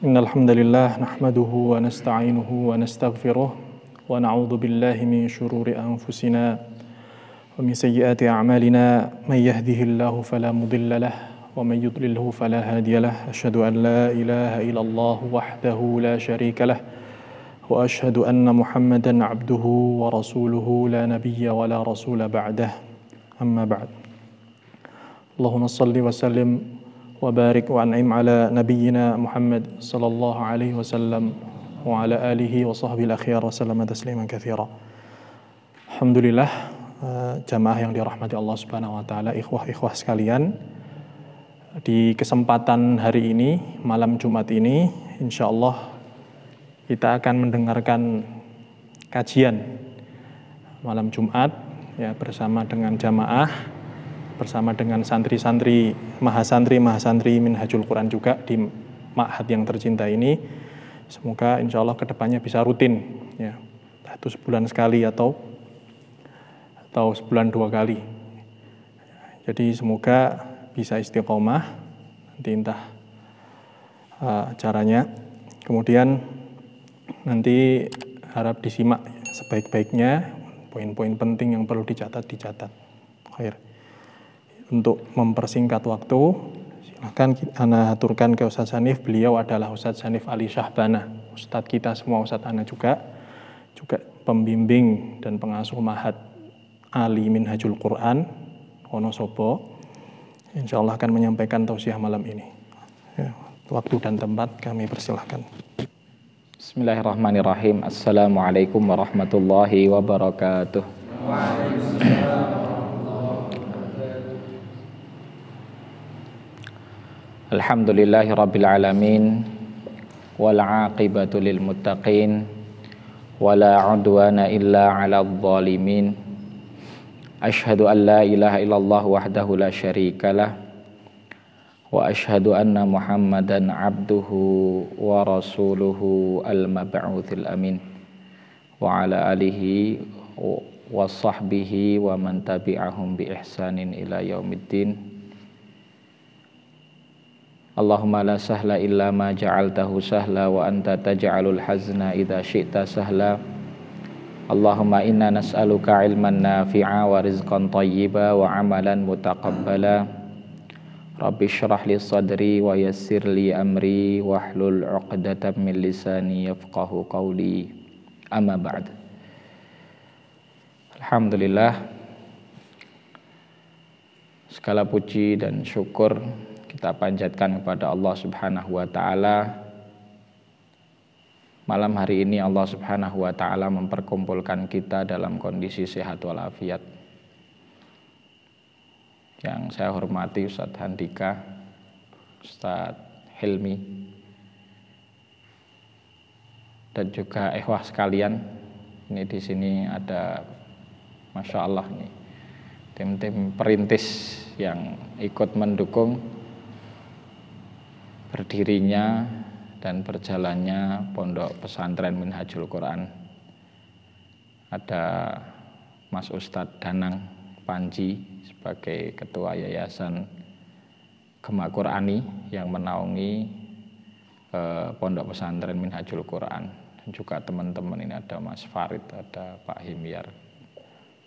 Innal hamdalillah nahmaduhu wa nasta'inuhu wa nastaghfiruh wa na'udzu billahi min shururi anfusina wa min sayyiati a'malina may yahdihillahu fala mudilla lahu wa may yudlilhu fala hadiya lahu asyhadu an la ilaha illallah wahdahu la syarika lahu wa asyhadu anna Muhammadan 'abduhu wa rasuluhu la nabiyya wa la rasula ba'dah amma ba'd. Allahumma shalli wa sallim wa barik wa an'im ala nabiyyina Muhammad sallallahu alaihi wasallam wa ala alihi wa sahbihi al-akhyar wa sallama tasliman katsira. Alhamdulillah, jamaah yang dirahmati Allah Subhanahu wa taala, ikhwah-ikhwah sekalian. Di kesempatan hari ini, malam Jumat ini, insyaallah kita akan mendengarkan kajian malam Jumat ya bersama dengan jamaah, bersama dengan santri-santri, mahasantri Minhajul Quran juga di ma'had yang tercinta ini. Semoga insya Allah kedepannya bisa rutin ya, satu sebulan sekali atau sebulan 2 kali. Jadi semoga bisa istiqomah, nanti entah caranya. Kemudian nanti harap disimak sebaik-baiknya, poin-poin penting yang perlu dicatat. Khair. Untuk mempersingkat waktu, silahkan ana aturkan ke Ustadz Hanif. Beliau adalah Ustadz Hanif Ali Syahbana, Ustadz kita semua, Ustadz ana juga pembimbing dan pengasuh Ma'had Ali Minhajul Quran Wonosobo. Insya Allah akan menyampaikan tausiah malam ini ya, waktu dan tempat kami persilahkan. Bismillahirrahmanirrahim. Assalamualaikum warahmatullahi wabarakatuh. Alhamdulillahi rabbil alamin, wal aqibatu lil muttaqin, wala udwana illa 'alal zalimin. Asyhadu an la ilaha illallah wahdahu la syarikalah, wa asyhadu anna Muhammadan 'abduhu wa rasuluhu al-mab'utsil amin, wa ala alihi wa sahbihi wa man tabi'ahum bi ihsanin ila yaumiddin. Allahumma la sahla illa ma ja'altahu sahla wa anta taj'alul hazna idza syi'ta sahla. Allahumma inna nas'aluka ilman nafi'a wa rizqan thayyiba wa amalan mutaqabbala. Rabbi shrah li sadri wa yassir li amri wahlul 'uqdatam min lisani yafqahu qawli. Amma ba'd. Alhamdulillah, segala puji dan syukur kita panjatkan kepada Allah Subhanahu wa taala. Malam hari ini Allah Subhanahu wa taala memperkumpulkan kita dalam kondisi sehat walafiat. Yang saya hormati Ustadz Handika, Ustadz Hilmi, dan juga ikhwah sekalian. Ini di sini ada, masya Allah nih, tim-tim perintis yang ikut mendukung berdirinya dan berjalannya Pondok Pesantren Minhajul Quran. Ada Mas Ustadz Danang Panji sebagai Ketua Yayasan Gema Qurani yang menaungi Pondok Pesantren Minhajul Quran. Dan juga teman-teman ini ada Mas Farid, ada Pak Himyar,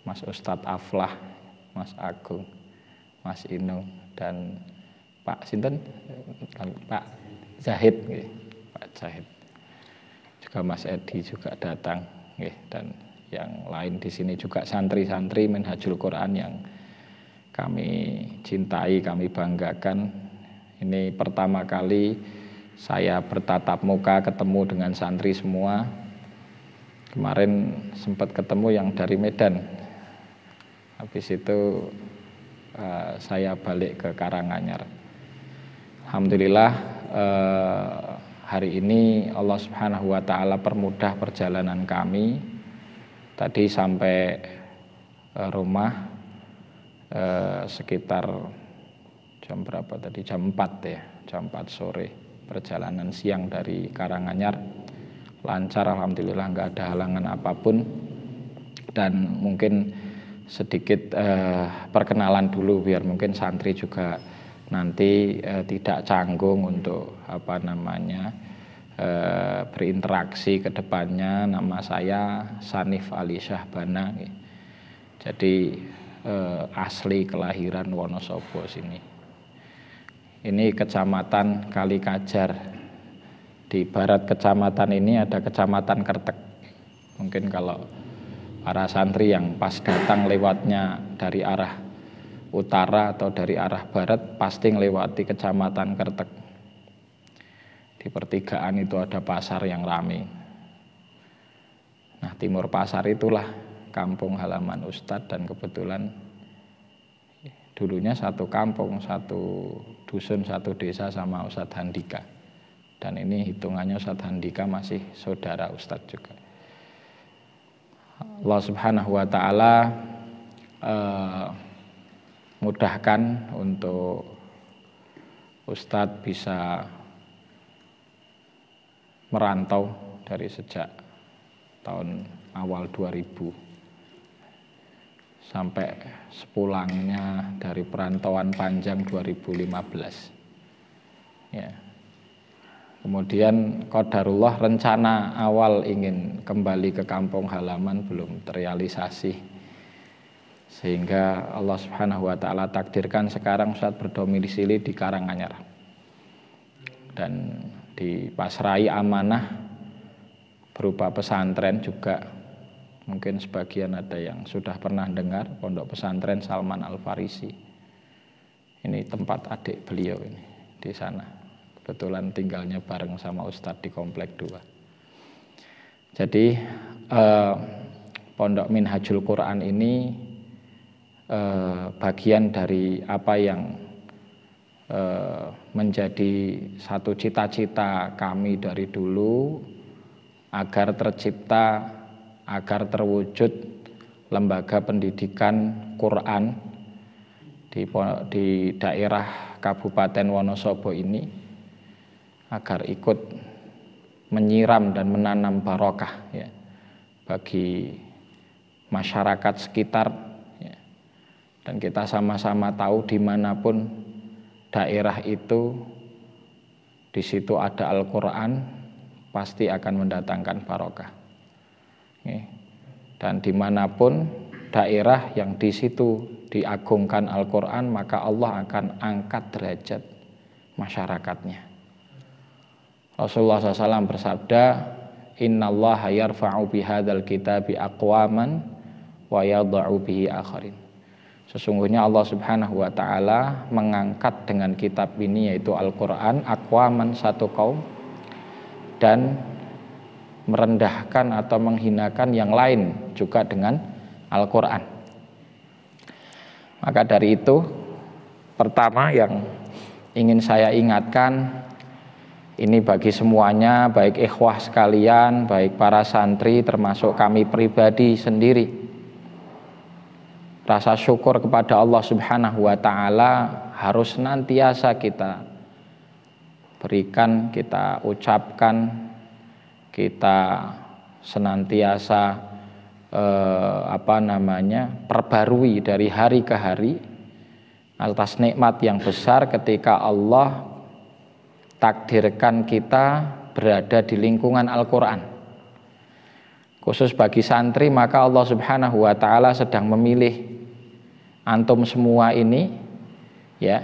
Mas Ustadz Aflah, Mas Agung, Mas Inung, dan Pak Sinten, Pak Zahid, Pak Zahid, juga Mas Edi juga datang, dan yang lain di sini juga santri-santri Minhajul Quran yang kami cintai, kami banggakan. Ini pertama kali saya bertatap muka ketemu dengan santri semua. Kemarin sempat ketemu yang dari Medan, habis itu saya balik ke Karanganyar. Alhamdulillah, hari ini Allah Subhanahu wa taala permudah perjalanan kami. Tadi sampai rumah sekitar jam berapa tadi? Jam 4 ya, jam 4 sore. Perjalanan siang dari Karanganyar lancar, alhamdulillah, nggak ada halangan apapun. Dan mungkin sedikit perkenalan dulu biar mungkin santri juga nanti tidak canggung untuk berinteraksi ke depannya. Nama saya Sanif Ali Syahbana. Jadi asli kelahiran Wonosobo sini. Ini Kecamatan Kalikajar. Di barat kecamatan ini ada Kecamatan Kertek. Mungkin kalau para santri yang pas datang lewatnya dari arah utara atau dari arah barat pasti melewati Kecamatan Kertek. Di pertigaan itu ada pasar yang ramai. Nah, timur pasar itulah kampung halaman Ustadz, dan kebetulan dulunya satu kampung, satu dusun, satu desa sama Ustadz Handika. Dan ini hitungannya Ustadz Handika masih saudara Ustadz juga. Allah Subhanahu wa Ta'ala mudahkan untuk Ustadz bisa merantau dari sejak tahun awal 2000 sampai sepulangnya dari perantauan panjang 2015. Ya. Kemudian qadarullah rencana awal ingin kembali ke kampung halaman belum terrealisasi. Sehingga Allah Subhanahu wa Ta'ala takdirkan sekarang Ustadz berdomisili di Karanganyar. Dan dipasrai amanah berupa pesantren juga. Mungkin sebagian ada yang sudah pernah dengar Pondok Pesantren Salman Al-Farisi. Ini tempat adik beliau ini di sana. Kebetulan tinggalnya bareng sama Ustadz di Komplek 2. Jadi Pondok Minhajul Quran ini bagian dari apa yang menjadi satu cita-cita kami dari dulu, agar tercipta, agar terwujud lembaga pendidikan Quran di daerah Kabupaten Wonosobo ini, agar ikut menyiram dan menanam barokah ya, bagi masyarakat sekitar ya. Dan kita sama-sama tahu dimanapun daerah itu, di situ ada Al-Quran, pasti akan mendatangkan barokah. Dan dimanapun daerah yang di situ diagungkan Al-Quran, maka Allah akan angkat derajat masyarakatnya. Rasulullah SAW bersabda, Innallaha yarfa'u bihadzal kitabi aqwaman wa yadha'u bihi akharin. Sesungguhnya Allah Subhanahu wa Ta'ala mengangkat dengan kitab ini, yaitu Al-Quran, aqwaman, satu kaum, dan merendahkan atau menghinakan yang lain juga dengan Al-Quran. Maka dari itu, pertama yang ingin saya ingatkan, ini bagi semuanya, baik ikhwah sekalian, baik para santri, termasuk kami pribadi sendiri, rasa syukur kepada Allah Subhanahu wa Ta'ala harus senantiasa kita berikan, kita ucapkan, kita senantiasa perbarui dari hari ke hari atas nikmat yang besar ketika Allah takdirkan kita berada di lingkungan Al-Quran. Khusus bagi santri, maka Allah Subhanahu wa Ta'ala sedang memilih antum semua ini ya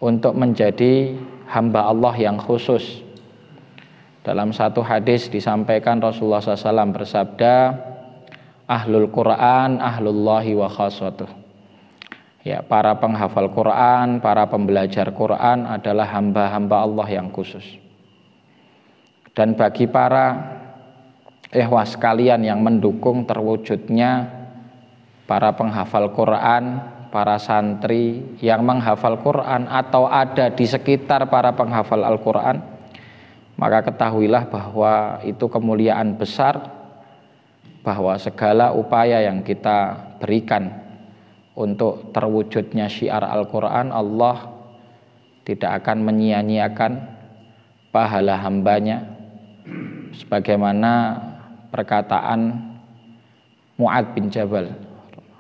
untuk menjadi hamba Allah yang khusus. Dalam satu hadis disampaikan Rasulullah SAW bersabda, Ahlul Quran, ahlullahi wa khasatuh. Ya, para penghafal Quran, para pembelajar Quran adalah hamba-hamba Allah yang khusus. Dan bagi para ikhwah sekalian yang mendukung terwujudnya para penghafal Quran, para santri yang menghafal Quran atau ada di sekitar para penghafal Al-Quran, maka ketahuilah bahwa itu kemuliaan besar, bahwa segala upaya yang kita berikan untuk terwujudnya syiar Al-Quran, Allah tidak akan menyia-nyiakan pahala hambanya, sebagaimana perkataan Mu'adz bin Jabal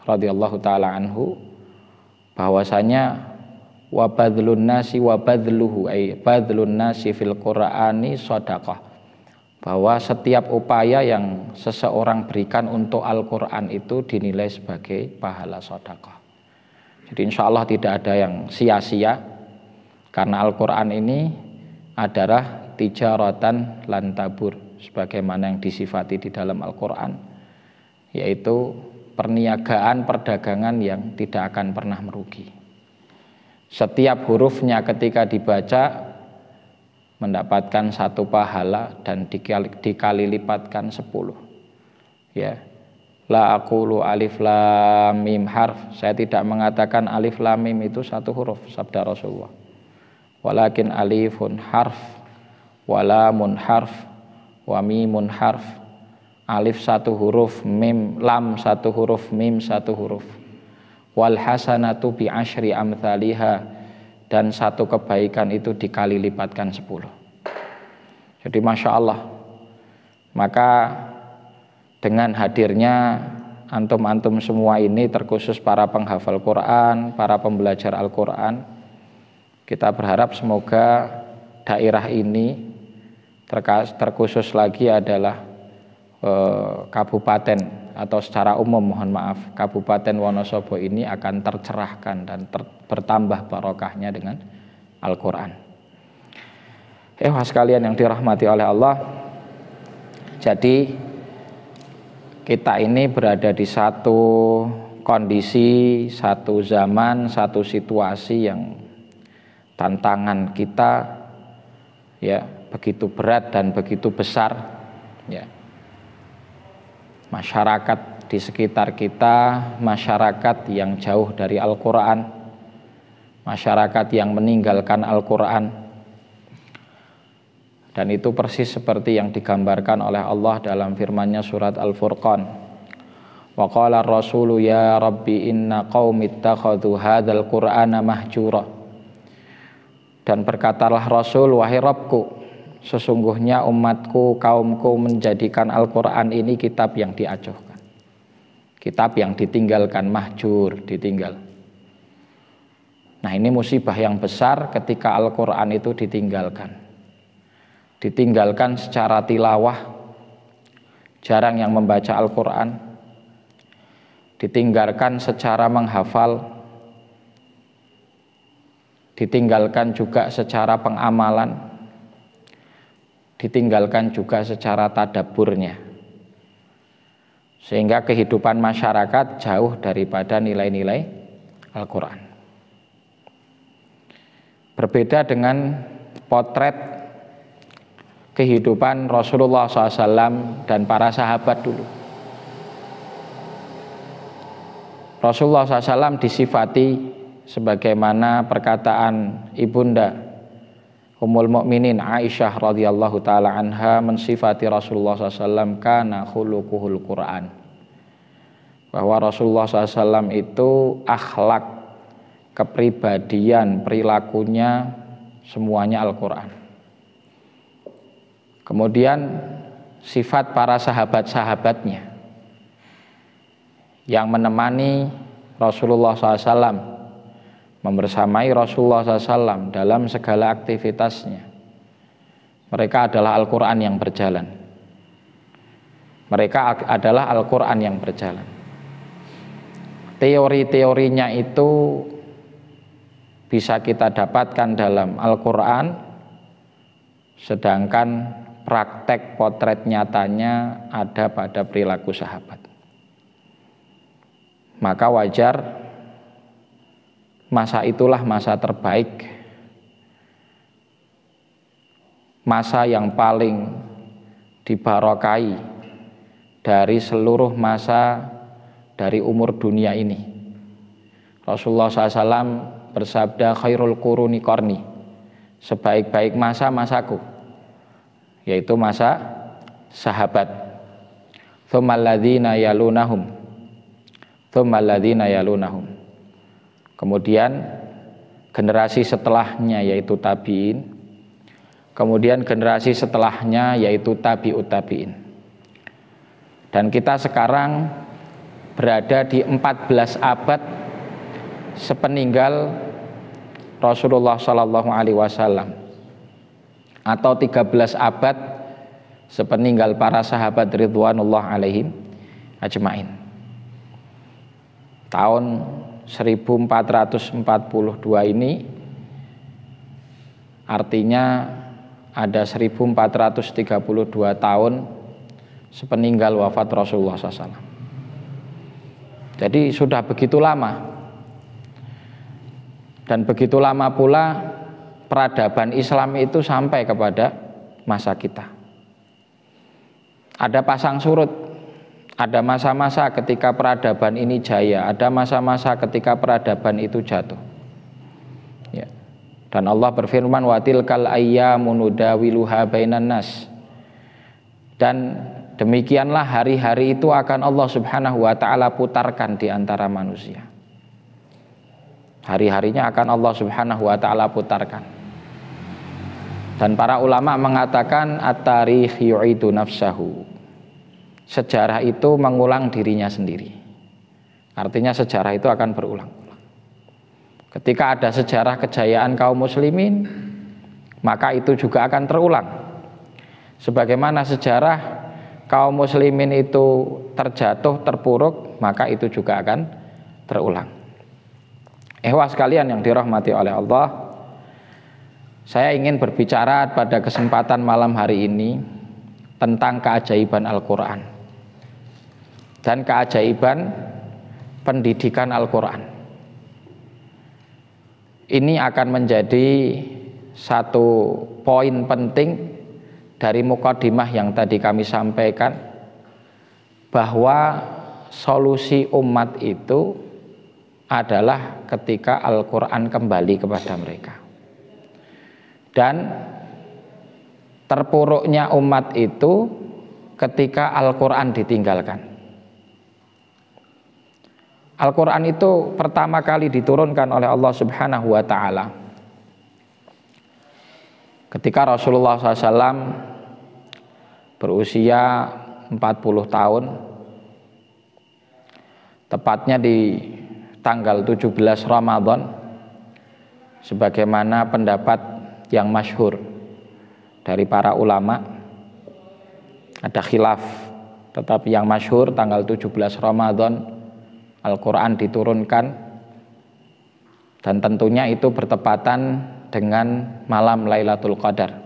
radhiyallahu taala anhu, bahwasanya wa badlun nasi wa badluhu ay badlun nasi fil Qur'ani shadaqah. bahwa setiap upaya yang seseorang berikan untuk Al-Quran itu dinilai sebagai pahala sedekah. Jadi insya Allah tidak ada yang sia-sia, karena Al-Quran ini adalah tijaratan lan tabur, sebagaimana yang disifati di dalam Al-Quran, yaitu perniagaan, perdagangan yang tidak akan pernah merugi. Setiap hurufnya ketika dibaca mendapatkan 1 pahala dan dikali lipatkan 10. Ya. La aqulu alif lam mim harf. Saya tidak mengatakan alif lam mim itu 1 huruf, sabda Rasulullah. Walakin alifun harf, wa lamun harf, wa mimun harf. Alif 1 huruf, mim lam 1 huruf, mim 1 huruf. Wal hasanatu bi asyri amthaliha, dan 1 kebaikan itu dikali lipatkan 10. Jadi Masya Allah. Maka dengan hadirnya antum-antum semua ini, terkhusus para penghafal Quran, para pembelajar Al-Quran, kita berharap semoga daerah ini, terkhusus lagi adalah kabupaten atau secara umum, mohon maaf, Kabupaten Wonosobo ini akan tercerahkan dan bertambah barokahnya dengan Al-Quran. Sekalian yang dirahmati oleh Allah, jadi kita ini berada di satu kondisi, satu zaman, satu situasi yang tantangan kita ya begitu berat dan begitu besar, ya. Masyarakat di sekitar kita, masyarakat yang jauh dari Al-Quran, masyarakat yang meninggalkan Al-Quran, dan itu persis seperti yang digambarkan oleh Allah dalam firman-Nya surat Al-Furqan. Wa qala ar-rasulu ya rabbi inna qaumi ittakhadhu hadzal qur'ana mahjura. Dan berkatalah Rasul, wahai Rabbku, sesungguhnya umatku, kaumku menjadikan Al-Quran ini kitab yang diacuhkan, kitab yang ditinggalkan, mahjur, ditinggal. Nah, ini musibah yang besar ketika Al-Quran itu ditinggalkan. Ditinggalkan secara tilawah, jarang yang membaca Al-Quran. Ditinggalkan secara menghafal, ditinggalkan juga secara pengamalan, ditinggalkan juga secara tadabburnya, sehingga kehidupan masyarakat jauh daripada nilai-nilai Al-Quran. Berbeda dengan potret kehidupan Rasulullah SAW dan para sahabat dulu. Rasulullah SAW disifati sebagaimana perkataan ibunda Ummul Mukminin Aisyah radhiyallahu taala anha mensifati Rasulullah SAW, kana khuluquhul Quran, bahwa Rasulullah SAW itu akhlak, kepribadian, perilakunya semuanya Al-Quran. Kemudian sifat para sahabat-sahabatnya yang menemani Rasulullah SAW, membersamai Rasulullah SAW dalam segala aktivitasnya. Mereka adalah Al-Quran yang berjalan. Mereka adalah Al-Quran yang berjalan. Teori-teorinya itu bisa kita dapatkan dalam Al-Quran, sedangkan praktek potret nyatanya ada pada perilaku sahabat. Maka wajar masa itulah masa terbaik, masa yang paling dibarokai dari seluruh masa dari umur dunia ini. Rasulullah SAW bersabda, khairul quruni qarni, sebaik-baik masa masaku, yaitu masa sahabat. Tsummal ladzina yalunahum, tsummal ladzina yalunahum. Kemudian generasi setelahnya yaitu tabi'in, kemudian generasi setelahnya yaitu tabi'ut tabi'in. Dan kita sekarang berada di 14 abad sepeninggal Rasulullah SAW, atau 13 abad sepeninggal para sahabat ridwanullah alaihim ajmain. Tahun 1442 ini artinya ada 1432 tahun sepeninggal wafat Rasulullah SAW. Jadi sudah begitu lama. Dan begitu lama pula peradaban Islam itu sampai kepada masa kita. Ada pasang surut, ada masa-masa ketika peradaban ini jaya, ada masa-masa ketika peradaban itu jatuh. Ya. Dan Allah berfirman, wa tilkal ayyamu nudawiluha bainan nas. Dan demikianlah hari-hari itu akan Allah Subhanahu wa taala putarkan di antara manusia. Hari-harinya akan Allah Subhanahu wa taala putarkan. Dan para ulama mengatakan at-tarikh yu'idu nafsahu. Sejarah itu mengulang dirinya sendiri. Artinya sejarah itu akan berulang. Ketika ada sejarah kejayaan kaum muslimin, maka itu juga akan terulang. Sebagaimana sejarah kaum muslimin itu terjatuh, terpuruk, maka itu juga akan terulang. Ikhwah sekalian yang dirahmati oleh Allah, saya ingin berbicara pada kesempatan malam hari ini tentang keajaiban Al-Quran dan keajaiban pendidikan Al-Quran. Ini akan menjadi satu poin penting dari mukadimah yang tadi kami sampaikan, bahwa solusi umat itu adalah ketika Al-Quran kembali kepada mereka. Dan terpuruknya umat itu ketika Al-Quran ditinggalkan. Al-Quran itu pertama kali diturunkan oleh Allah Subhanahu wa ta'ala ketika Rasulullah SAW berusia 40 tahun, tepatnya di tanggal 17 Ramadan, sebagaimana pendapat yang masyhur dari para ulama. Ada khilaf, tetapi yang masyhur tanggal 17 Ramadan Al-Quran diturunkan, dan tentunya itu bertepatan dengan malam Lailatul Qadar.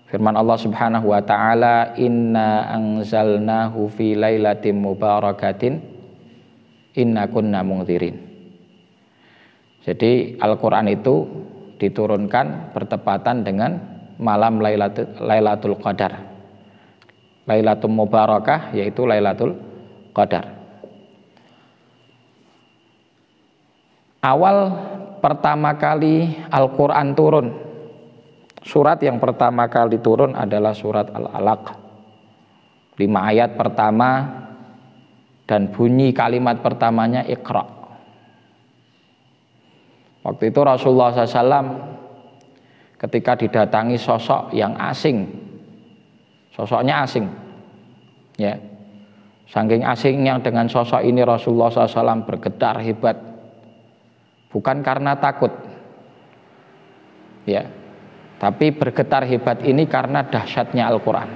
Firman Allah Subhanahu wa ta'ala, inna anzalnahu fi lailatin mubarakatin inna kunna mungdzirin. Jadi Al-Quran itu diturunkan bertepatan dengan malam Lailatul Qadar, Lailatul Mubarakah, yaitu Lailatul Qadar. Awal pertama kali Al-Quran turun, surat yang pertama kali turun adalah surat Al-Alaq, 5 ayat pertama, dan bunyi kalimat pertamanya Iqra. Waktu itu Rasulullah SAW ketika didatangi sosok yang asing, sosoknya asing, ya, saking asingnya dengan sosok ini Rasulullah SAW bergetar hebat, bukan karena takut, ya, tapi bergetar hebat ini karena dahsyatnya Al-Quran.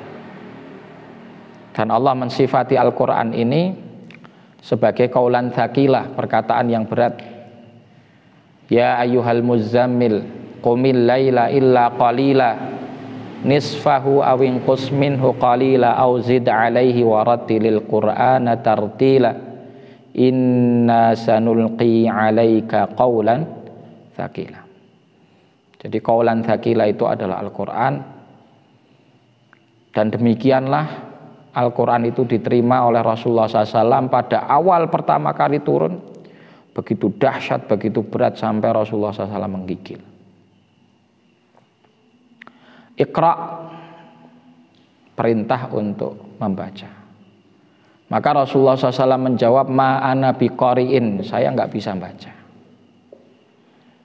Dan Allah mensifati Al-Quran ini sebagai qaulan tsaqilah, perkataan yang berat. Ya ayyuhal muzammil qumil laila illa qalila nisfahu aw inqus minhu qalila aw zid alaihi warattilil qur'ana tartila inna sanulqi alaika qaulan tsaqila. Jadi qaulan tsaqila itu adalah Al-Quran, dan demikianlah Al-Quran itu diterima oleh Rasulullah SAW pada awal pertama kali turun. Begitu dahsyat, begitu berat, sampai Rasulullah SAW menggigil. Iqra, perintah untuk membaca. Maka Rasulullah SAW menjawab, ma ana biqari'in, saya nggak bisa baca.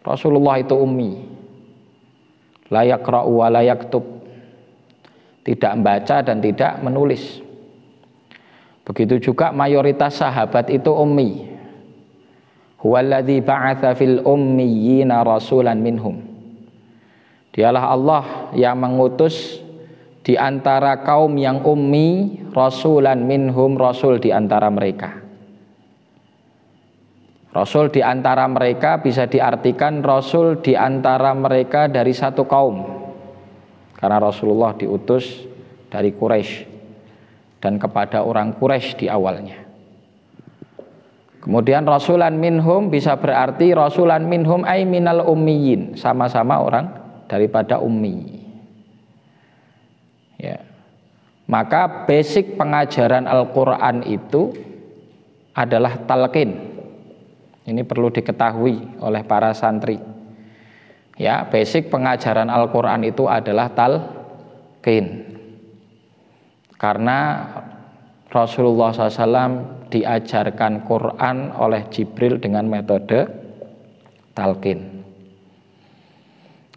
Rasulullah itu ummi, la yaqra'u wa la yaktub, tidak membaca dan tidak menulis. Begitu juga mayoritas sahabat itu ummi. Huwallazi ba'atsa fil ummiyina rasulan minhum. Dialah Allah yang mengutus di antara kaum yang ummi, rasulan minhum, rasul di antara mereka. Rasul di antara mereka bisa diartikan rasul di antara mereka dari satu kaum, karena Rasulullah diutus dari Quraisy dan kepada orang Quraisy di awalnya. Kemudian rasulan minhum bisa berarti rasulan minhum ay minal ummiyin, sama-sama orang daripada ummi. Ya. Maka basic pengajaran Al-Qur'an itu adalah talqin. Ini perlu diketahui oleh para santri. Ya, basic pengajaran Al-Qur'an itu adalah talqin. Karena Rasulullah SAW diajarkan Quran oleh Jibril dengan metode talqin.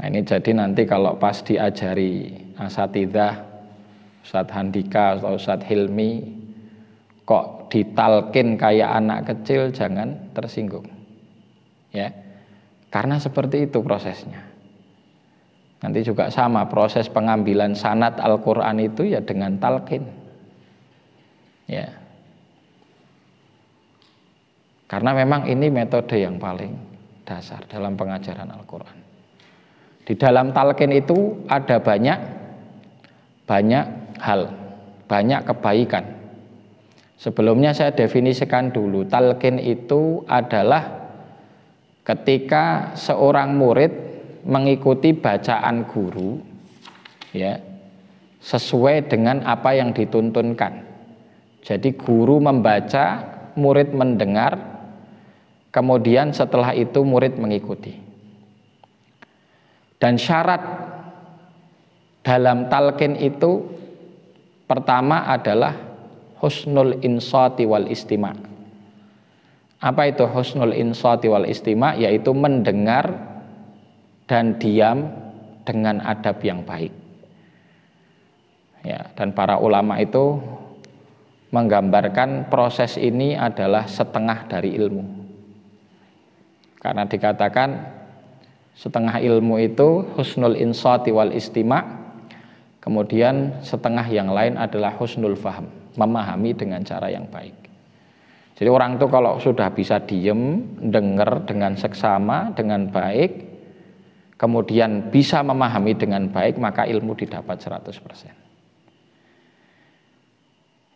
Nah, ini jadi nanti kalau pas diajari asatidzah, Ustadz Handika atau Ustadz Hilmi kok ditalkin kayak anak kecil, jangan tersinggung, ya, karena seperti itu prosesnya. Nanti juga sama proses pengambilan sanad Al-Quran itu ya dengan talqin, ya, karena memang ini metode yang paling dasar dalam pengajaran Al-Quran. Di dalam talqin itu ada banyak hal, banyak kebaikan. Sebelumnya saya definisikan dulu, talqin itu adalah ketika seorang murid mengikuti bacaan guru, ya, sesuai dengan apa yang dituntunkan. Jadi guru membaca, murid mendengar, kemudian setelah itu murid mengikuti. Dan syarat dalam talqin itu pertama adalah husnul insati wal istima'. Apa itu husnul insati wal istima'? Yaitu mendengar dan diam dengan adab yang baik. Ya, dan para ulama itu menggambarkan proses ini adalah setengah dari ilmu. Karena dikatakan setengah ilmu itu husnul insati wal istima', kemudian setengah yang lain adalah husnul faham, memahami dengan cara yang baik. Jadi orang itu kalau sudah bisa diem, dengar dengan seksama, dengan baik, kemudian bisa memahami dengan baik, maka ilmu didapat 100%.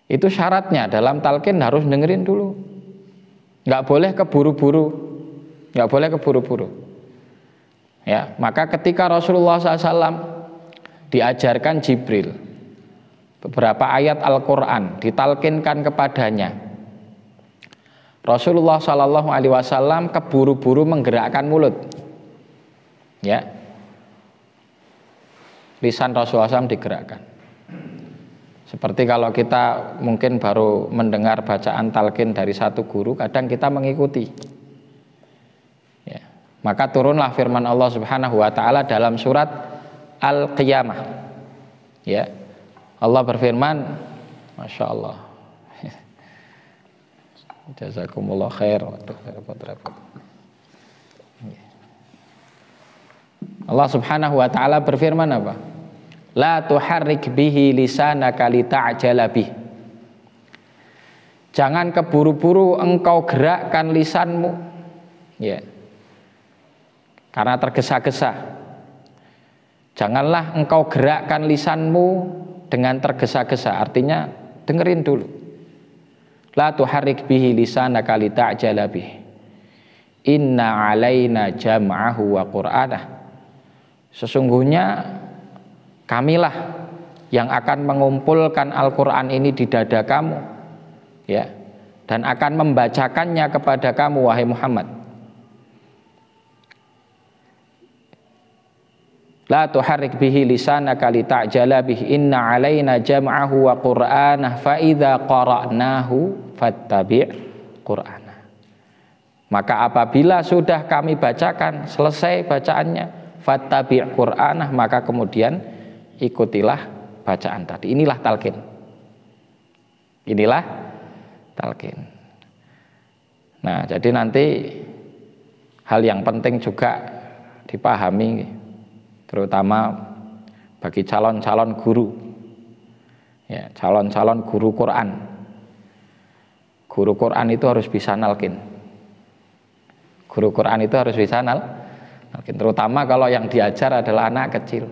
Itu syaratnya dalam talqin harus dengerin dulu. Nggak boleh keburu-buru. Nggak boleh keburu-buru. Ya, maka ketika Rasulullah SAW diajarkan Jibril beberapa ayat Al-Quran, ditalkinkan kepadanya, Rasulullah SAW keburu-buru menggerakkan mulut, ya, lisan Rasulullah SAW digerakkan. Seperti kalau kita mungkin baru mendengar bacaan talqin dari satu guru, kadang kita mengikuti, ya. Maka turunlah firman Allah Subhanahu wa taala dalam surat Al-Qiyamah. Ya. Allah berfirman, Masya Allah. Jazakumullah khair. Waduh, repot-repot. Allah Subhanahu wa taala berfirman apa? La tuharrik bihi lisanaka lita'jala bih. Jangan keburu-buru engkau gerakkan lisanmu, ya, karena tergesa-gesa. Janganlah engkau gerakkan lisanmu dengan tergesa-gesa, artinya dengerin dulu. La tuharrik bihi lisanaka lita'jala bih. Inna alaina jam'ahu wa qur'anah. Sesungguhnya kamilah yang akan mengumpulkan Al-Quran ini di dada kamu, ya, dan akan membacakannya kepada kamu, wahai Muhammad. La tuharrik bihi lisanaka lita'jala bih inna alaina jam'ahu wa qur'anah fa idza qara'nahu fattabi' qur'anah. Maka apabila sudah kami bacakan, selesai bacaannya, fattabi' qur'anah, maka kemudian ikutilah bacaan tadi. Inilah talqin. Inilah talqin. Nah, jadi nanti hal yang penting juga dipahami, terutama bagi calon-calon guru, Ya, calon-calon guru Quran. Guru Quran itu harus bisa nalkin. Guru Quran itu harus bisa nalkin. Terutama kalau yang diajar adalah anak kecil.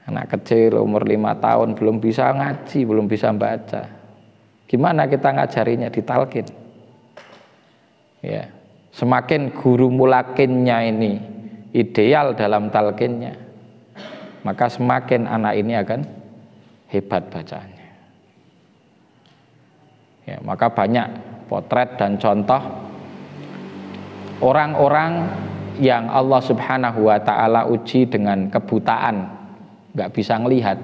Anak kecil umur 5 tahun belum bisa ngaji, belum bisa baca. Gimana kita ngajarinya? Ditalkin. Ya, semakin guru mulakinnya ini ideal dalam talkinnya, maka semakin anak ini akan hebat bacaannya. Ya, maka banyak potret dan contoh orang-orang yang Allah Subhanahu wa ta'ala uji dengan kebutaan, nggak bisa ngelihat,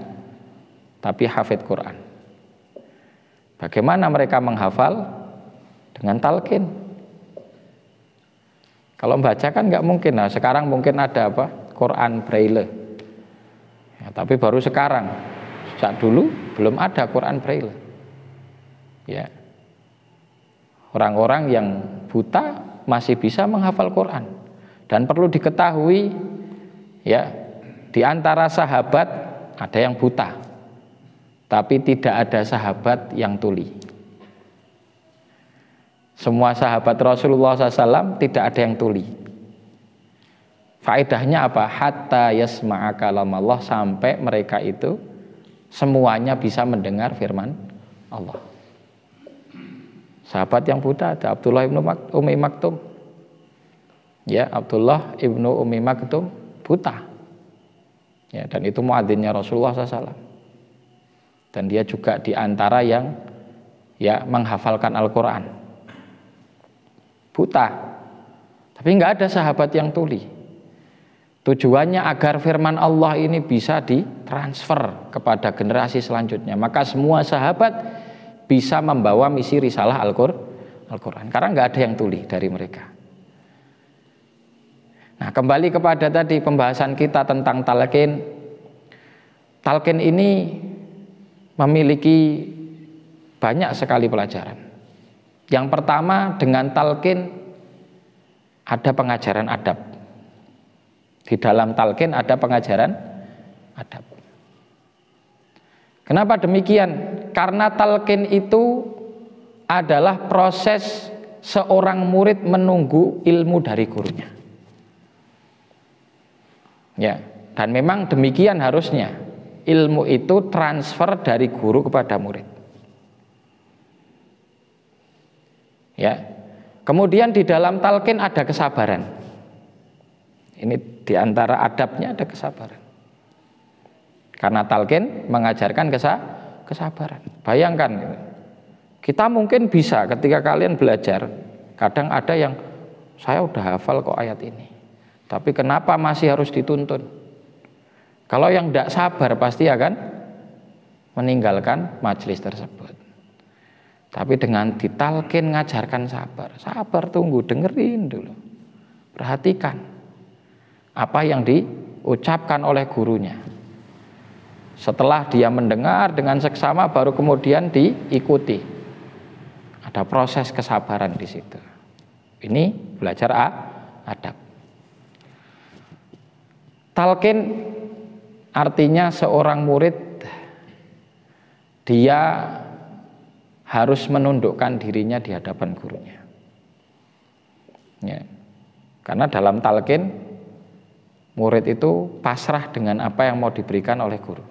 tapi hafid Quran. Bagaimana mereka menghafal? Dengan talqin. Kalau membaca kan nggak mungkin. Nah, sekarang mungkin ada apa? Quran Braille. Ya, tapi baru sekarang. Sejak dulu belum ada Quran Braille. Ya. Orang-orang yang buta masih bisa menghafal Quran. Dan perlu diketahui, ya, di antara sahabat ada yang buta, tapi tidak ada sahabat yang tuli. Semua sahabat Rasulullah SAW tidak ada yang tuli. Faedahnya apa? Hatta yasma'a kalam Allah, sampai mereka itu semuanya bisa mendengar firman Allah. Sahabat yang buta ada Abdullah ibnu Ummi Maktum. Ya, Abdullah ibnu Ummi Maktum buta. Ya, dan itu muadzinnya Rasulullah SAW. Dan dia juga di antara yang ya menghafalkan Al-Quran. Buta, tapi nggak ada sahabat yang tuli. Tujuannya agar firman Allah ini bisa ditransfer kepada generasi selanjutnya. Maka semua sahabat bisa membawa misi risalah Al-Quran, karena nggak ada yang tuli dari mereka. Nah, kembali kepada tadi pembahasan kita tentang talqin. Talqin ini memiliki banyak sekali pelajaran. Yang pertama, dengan talqin ada pengajaran adab. Di dalam talqin ada pengajaran adab. Kenapa demikian? Karena talqin itu adalah proses seorang murid menunggu ilmu dari gurunya. Ya, dan memang demikian harusnya. Ilmu itu transfer dari guru kepada murid. Ya. Kemudian di dalam talqin ada kesabaran. Ini diantara adabnya ada kesabaran. Karena talqin mengajarkan kesabaran. Bayangkan, kita mungkin bisa ketika kalian belajar, kadang ada yang saya udah hafal kok ayat ini, tapi kenapa masih harus dituntun? Kalau yang tidak sabar pasti akan meninggalkan majelis tersebut. Tapi dengan ditalqin ngajarkan sabar. Sabar, tunggu, dengerin dulu. Perhatikan apa yang diucapkan oleh gurunya. Setelah dia mendengar dengan seksama, baru kemudian diikuti. Ada proses kesabaran di situ. Ini belajar adab. Talqin artinya seorang murid dia harus menundukkan dirinya di hadapan gurunya. Ya. Karena dalam talqin murid itu pasrah dengan apa yang mau diberikan oleh guru.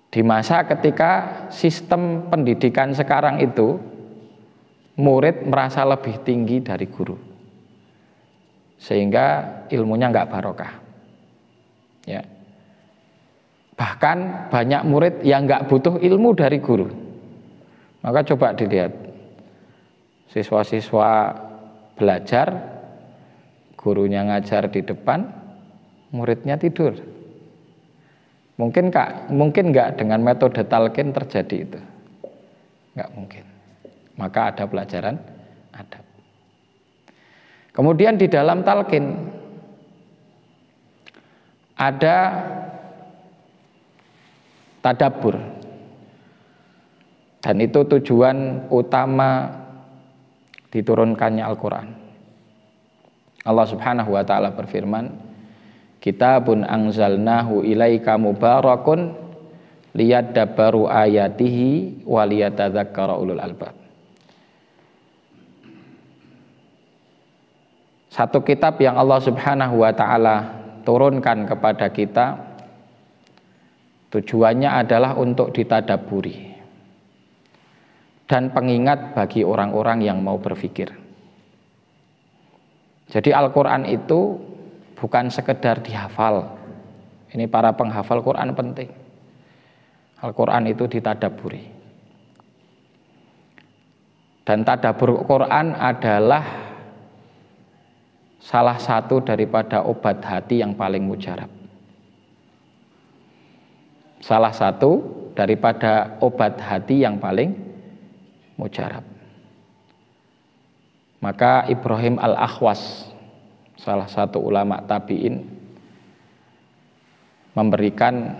Di masa ketika sistem pendidikan sekarang itu, murid merasa lebih tinggi dari guru, sehingga ilmunya nggak barokah. Ya. Bahkan banyak murid yang nggak butuh ilmu dari guru. Maka coba dilihat, siswa-siswa belajar, gurunya ngajar di depan, muridnya tidur. Mungkin nggak dengan metode talqin terjadi itu? Nggak mungkin. Maka ada pelajaran adab. Kemudian di dalam talqin ada tadabbur, dan itu tujuan utama diturunkannya Al-Quran. Allah Subhanahu wa ta'ala berfirman, Kitabun anzalnahu ilaika mubarakun liyadabbaru ayatihi waliyatadzakkara ulul albab. Satu kitab yang Allah Subhanahu wa taala turunkan kepada kita tujuannya adalah untuk ditadaburi dan pengingat bagi orang-orang yang mau berpikir. Jadi Al-Quran itu bukan sekedar dihafal. Ini para penghafal Quran penting. Al-Quran itu ditadaburi. Dan tadabbur Quran adalah salah satu daripada obat hati yang paling mujarab. Salah satu daripada obat hati yang paling mujarab. Maka Ibrahim Al-Akhwas, salah satu ulama tabi'in, memberikan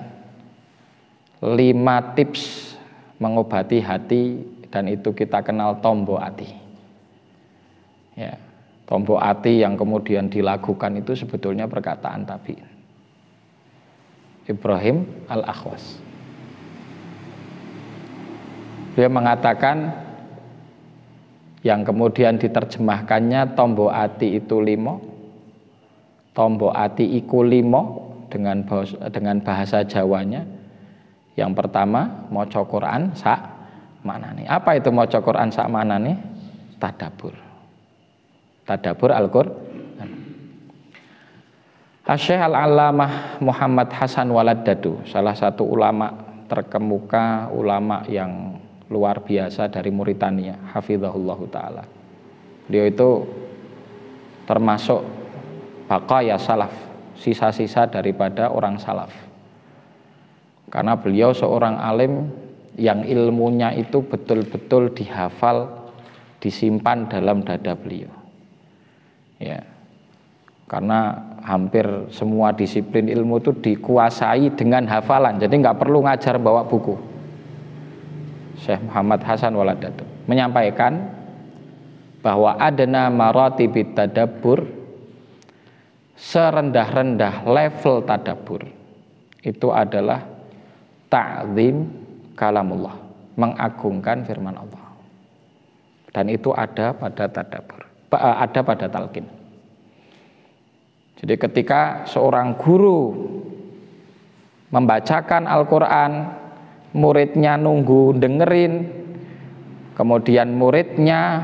5 tips mengobati hati, dan itu kita kenal tombo ati. Ya, tombo ati yang kemudian dilakukan itu sebetulnya perkataan tabi'in. Ibrahim Al-Akhwas. Dia mengatakan yang kemudian diterjemahkannya tombo ati itu 5, tombo ati iku 5 dengan bahasa Jawanya. Yang pertama, maca Quran sak manane. Apa itu maca Quran sak manane? Tadabbur. Tadabbur Al-Qur'an. Asy-Syaikh Al-Allamah Muhammad Hasan Waladdadu, salah satu ulama terkemuka, ulama yang luar biasa dari Mauritania, hafizahullahu taala. Beliau itu termasuk baqaya salaf, sisa-sisa daripada orang salaf. Karena beliau seorang alim yang ilmunya itu betul-betul dihafal, disimpan dalam dada beliau. Ya. Karena hampir semua disiplin ilmu itu dikuasai dengan hafalan, jadi nggak perlu ngajar bawa buku. Syekh Muhammad Hasan Waladdadu menyampaikan bahwa adna maratibit tadabbur, serendah-rendah level tadabbur itu adalah ta'zim kalamullah, mengagungkan firman Allah. Dan itu ada pada tadabbur, ada pada talqin. Jadi ketika seorang guru membacakan Al-Quran, muridnya nunggu dengerin, kemudian muridnya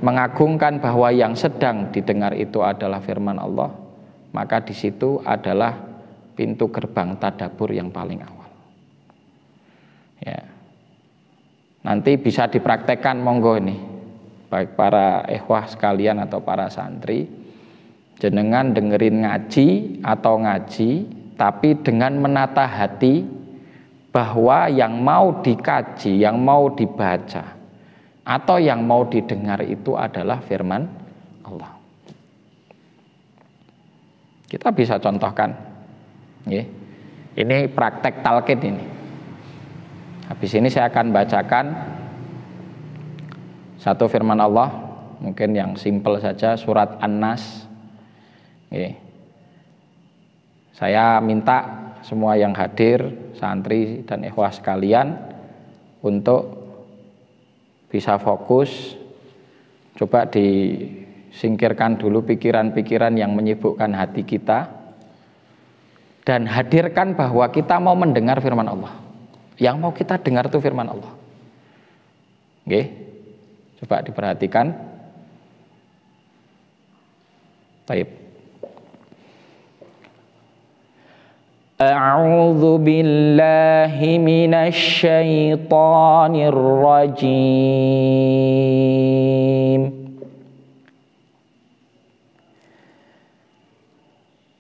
mengagungkan bahwa yang sedang didengar itu adalah firman Allah, maka di situ adalah pintu gerbang tadabbur yang paling awal. Ya. Nanti bisa dipraktekkan, monggo ini, baik para ikhwah sekalian atau para santri, jenengan dengerin ngaji atau ngaji, tapi dengan menata hati bahwa yang mau dikaji, yang mau dibaca, atau yang mau didengar itu adalah firman Allah. Kita bisa contohkan, ya. Ini praktek talqin ini. Habis ini saya akan bacakan satu firman Allah, mungkin yang simpel saja, surat An-Nas. Oke. Saya minta semua yang hadir, santri dan ikhwah sekalian, untuk bisa fokus. Coba disingkirkan dulu pikiran-pikiran yang menyibukkan hati kita, dan hadirkan bahwa kita mau mendengar firman Allah. Yang mau kita dengar itu firman Allah. Oke, coba diperhatikan. Baik. A'udzu billahi minasy syaithanir rajim.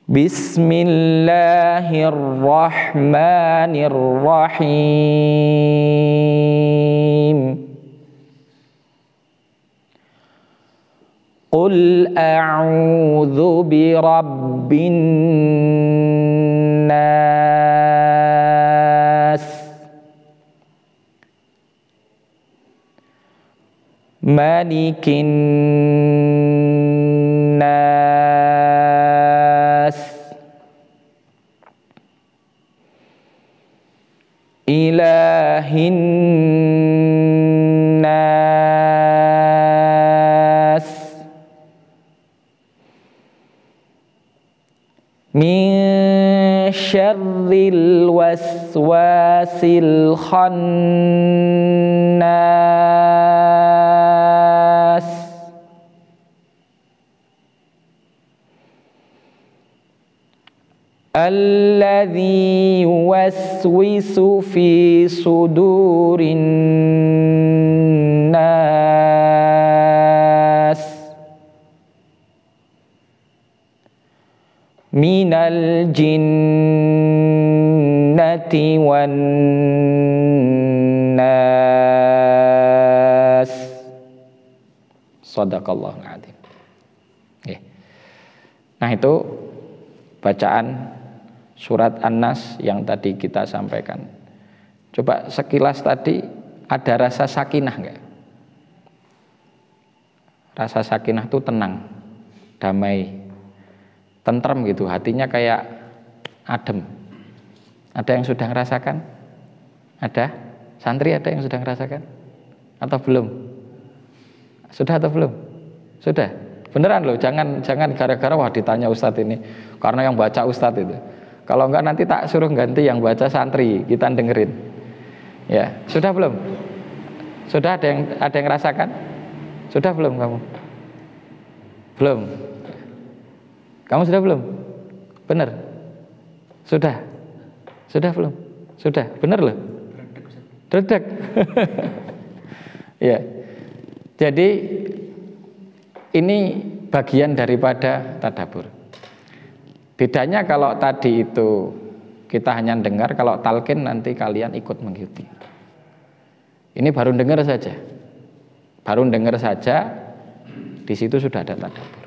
Bismillahirrahmanirrahim. Qul a'udzu birabbin nas, malikin nas, ilahin nas min syarril waswasil khannas alladzi yuwaswisu fi sudurin nas minal jinnati wan nas. Shadaqallahul adzim. Nah, itu bacaan surat An-Nas yang tadi kita sampaikan. Coba sekilas tadi ada rasa sakinah enggak? Rasa sakinah itu tenang, damai, tentrem gitu, hatinya kayak adem. Ada yang sudah merasakan? Ada? Santri ada yang sudah merasakan? Atau belum? Sudah atau belum? Sudah? Beneran loh, jangan gara-gara wah ditanya Ustadz ini, karena yang baca Ustadz itu. Kalau enggak nanti tak suruh ganti yang baca santri, kita dengerin. Ya, sudah belum? Sudah ada yang rasakan? Sudah belum kamu? Belum. Kamu sudah belum? Bener? Sudah? Sudah belum? Sudah, bener loh? Dedek. Ya. Jadi ini bagian daripada tadabbur. Bedanya kalau tadi itu kita hanya dengar, kalau talqin nanti kalian ikut mengikuti. Ini baru dengar saja. Baru dengar saja, di situ sudah ada tadabbur.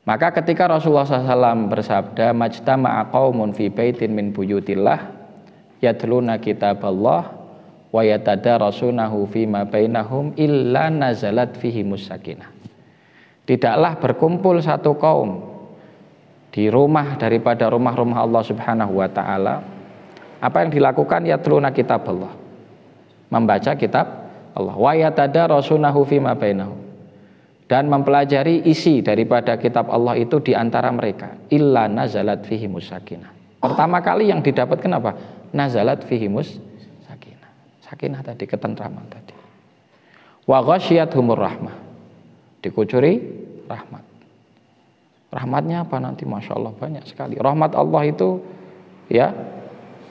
Maka ketika Rasulullah SAW bersabda, majtama'a qaumun fi baitin min buyutillah yatluna kitaballah wa yatadarasunahu fima bainahum illa nazalat fihimus sakinah. Tidaklah berkumpul satu kaum di rumah daripada rumah-rumah Allah Subhanahu wa taala, apa yang dilakukan? Yatluna kitaballah, membaca kitab Allah, wa yatadarasunahu fima bainahum, dan mempelajari isi daripada kitab Allah itu di antara mereka. Illa nazalat fihimus sakinah. Pertama kali yang didapatkan apa? Nazalat fihimus sakinah. Sakinah tadi, ketentraman tadi. Wa ghasyiyatuhumur rahmah, dikucuri rahmat. Rahmatnya apa nanti? Masya Allah banyak sekali. Rahmat Allah itu ya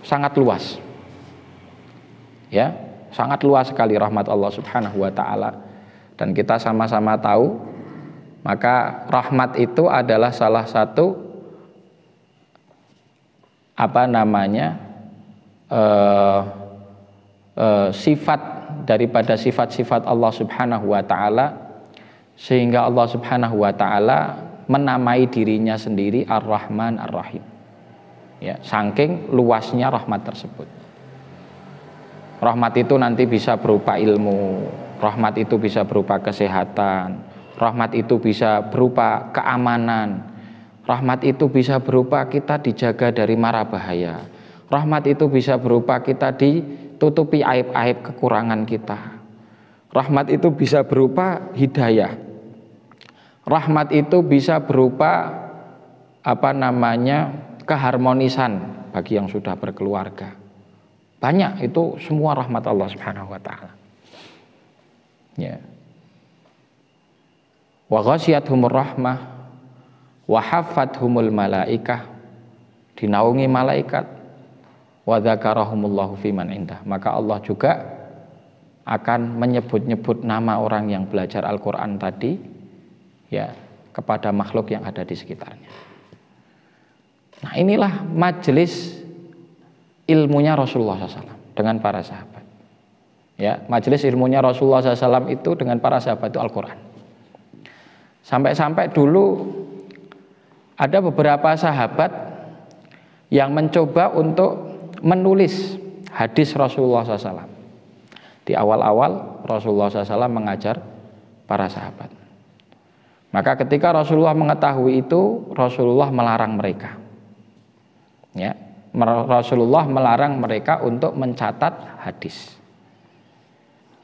sangat luas. Ya, sangat luas sekali rahmat Allah Subhanahu wa taala. Dan kita sama-sama tahu, maka rahmat itu adalah salah satu sifat daripada sifat-sifat Allah Subhanahu wa taala, sehingga Allah Subhanahu wa taala menamai dirinya sendiri Ar-Rahman Ar-Rahim. Ya, saking luasnya rahmat tersebut. Rahmat itu nanti bisa berupa ilmu, rahmat itu bisa berupa kesehatan, rahmat itu bisa berupa keamanan, rahmat itu bisa berupa kita dijaga dari mara bahaya, rahmat itu bisa berupa kita ditutupi aib-aib kekurangan kita, rahmat itu bisa berupa hidayah, rahmat itu bisa berupa keharmonisan bagi yang sudah berkeluarga. Banyak, itu semua rahmat Allah Subhanahu wa taala. Ya. Wa ghasyiyatuhumur rahmah wa haffathumul malaikah, dinaungi malaikat, wa dzakarahumullahu fiman indah. Maka Allah juga akan menyebut-nyebut nama orang yang belajar Al-Qur'an tadi ya kepada makhluk yang ada di sekitarnya. Nah, inilah majelis ilmunya Rasulullah SAW dengan para sahabat. Ya, majelis ilmunya Rasulullah SAW itu dengan para sahabat itu Al-Quran. Sampai-sampai dulu ada beberapa sahabat yang mencoba untuk menulis hadis Rasulullah SAW. Di awal-awal Rasulullah SAW mengajar para sahabat. Maka ketika Rasulullah mengetahui itu, Rasulullah melarang mereka. Ya, Rasulullah melarang mereka untuk mencatat hadis.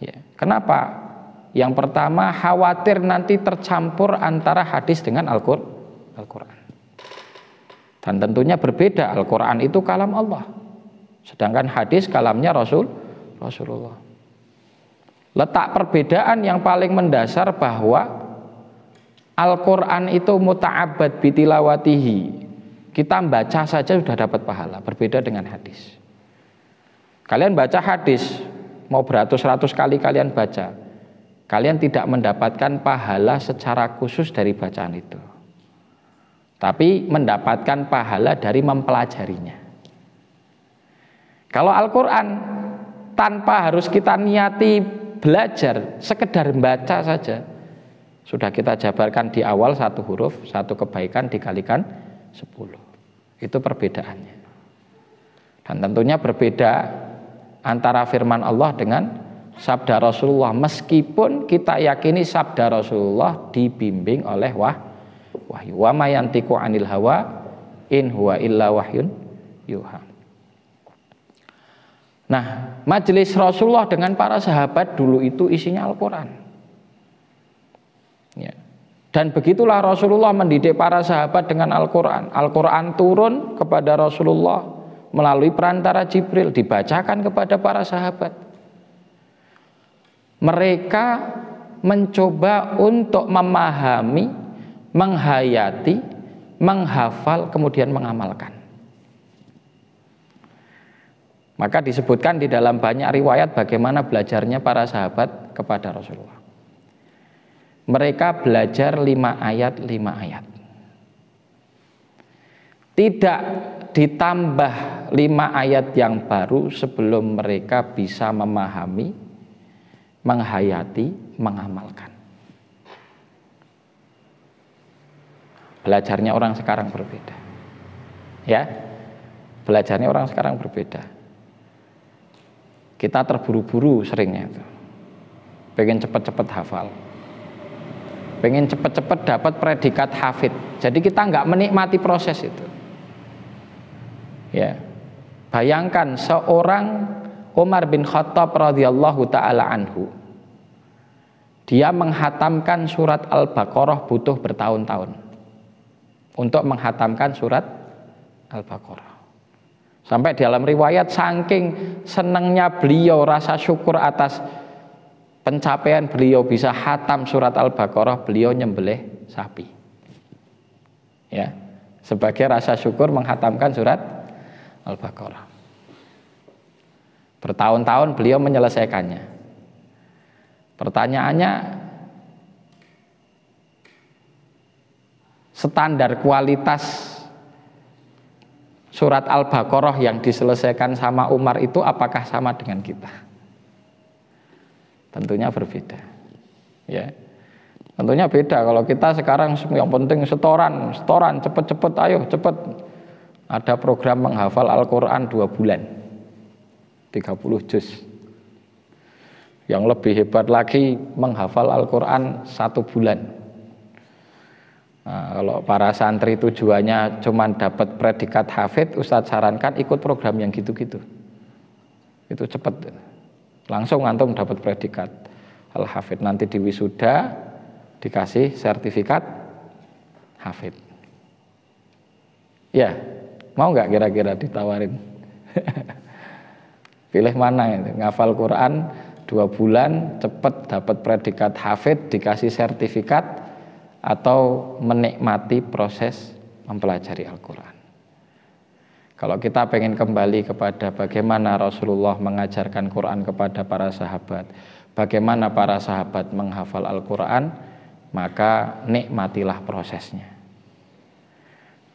Ya. Kenapa? Yang pertama, khawatir nanti tercampur antara hadis dengan Al-Quran. Dan tentunya berbeda, Al-Quran itu kalam Allah, sedangkan hadis kalamnya Rasulullah. Letak perbedaan yang paling mendasar bahwa Al-Quran itu muta'abbad bitilawatihi, kita baca saja sudah dapat pahala, berbeda dengan hadis. Kalian baca hadis, mau beratus-ratus kali kalian baca, kalian tidak mendapatkan pahala secara khusus dari bacaan itu, tapi mendapatkan pahala dari mempelajarinya. Kalau Al-Quran tanpa harus kita niati belajar, sekedar baca saja, sudah kita jabarkan di awal satu huruf, satu kebaikan dikalikan 10. Itu perbedaannya. Dan tentunya berbeda antara firman Allah dengan sabda Rasulullah, meskipun kita yakini sabda Rasulullah dibimbing oleh wahyu. Wa ma yantiqu anil hawa in huwa illa wahyun yuha. Nah, majelis Rasulullah dengan para sahabat dulu itu isinya Al-Quran. Ya. Dan begitulah Rasulullah mendidik para sahabat dengan Al-Quran. Al-Quran turun kepada Rasulullah melalui perantara Jibril, dibacakan kepada para sahabat. Mereka mencoba untuk memahami, menghayati, menghafal, kemudian mengamalkan. Maka disebutkan di dalam banyak riwayat bagaimana belajarnya para sahabat kepada Rasulullah. Mereka belajar 5 ayat, 5 ayat. Tidak ditambah 5 ayat yang baru sebelum mereka bisa memahami, menghayati, mengamalkan. Belajarnya orang sekarang berbeda. Ya, belajarnya orang sekarang berbeda. Kita terburu-buru seringnya itu. Pengen cepat-cepat hafal, pengen cepat-cepat dapat predikat hafid. Jadi kita nggak menikmati proses itu. Ya, bayangkan seorang Umar bin Khattab radhiyallahu taala anhu, dia menghatamkan surat Al-Baqarah butuh bertahun-tahun untuk menghatamkan surat Al-Baqarah. Sampai di dalam riwayat saking senangnya beliau, rasa syukur atas pencapaian beliau bisa khatam surat Al-Baqarah, beliau nyembelih sapi. Ya, sebagai rasa syukur menghatamkan surat Al-Baqarah. Bertahun-tahun beliau menyelesaikannya. Pertanyaannya, standar kualitas surat Al-Baqarah yang diselesaikan sama Umar itu apakah sama dengan kita? Tentunya berbeda. Ya, tentunya beda. Kalau kita sekarang yang penting setoran, cepet-cepet, ayo cepet. Ada program menghafal Al-Quran 2 bulan, 30 juz. Yang lebih hebat lagi menghafal Al-Quran 1 bulan. Nah, kalau para santri tujuannya cuma dapat predikat hafid, Ustadz sarankan ikut program yang gitu-gitu. Itu cepat, langsung antum dapat predikat Al-Hafid. Nanti di wisuda dikasih sertifikat hafid. Ya, mau nggak kira-kira ditawarin? Pilih mana itu? Ngafal Quran 2 bulan cepat dapat predikat hafid, dikasih sertifikat, atau menikmati proses mempelajari Al-Quran. Kalau kita pengen kembali kepada bagaimana Rasulullah mengajarkan Quran kepada para sahabat, bagaimana para sahabat menghafal Al-Quran, maka nikmatilah prosesnya.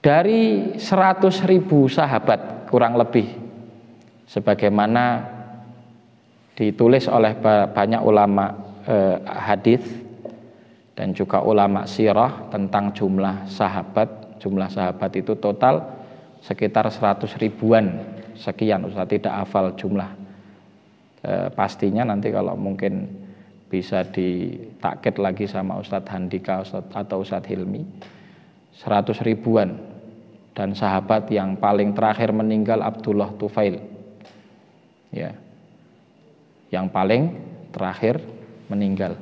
Dari 100.000 sahabat kurang lebih, sebagaimana ditulis oleh banyak ulama hadis dan juga ulama sirah tentang jumlah sahabat. Jumlah sahabat itu total sekitar 100 ribuan sekian. Ustaz tidak hafal jumlah pastinya, nanti kalau mungkin bisa ditakkit lagi sama Ustadz Handika atau Ustadz Hilmi. 100 ribuan dan sahabat yang paling terakhir meninggal Abdullah Tufail. Ya. Yang paling terakhir meninggal.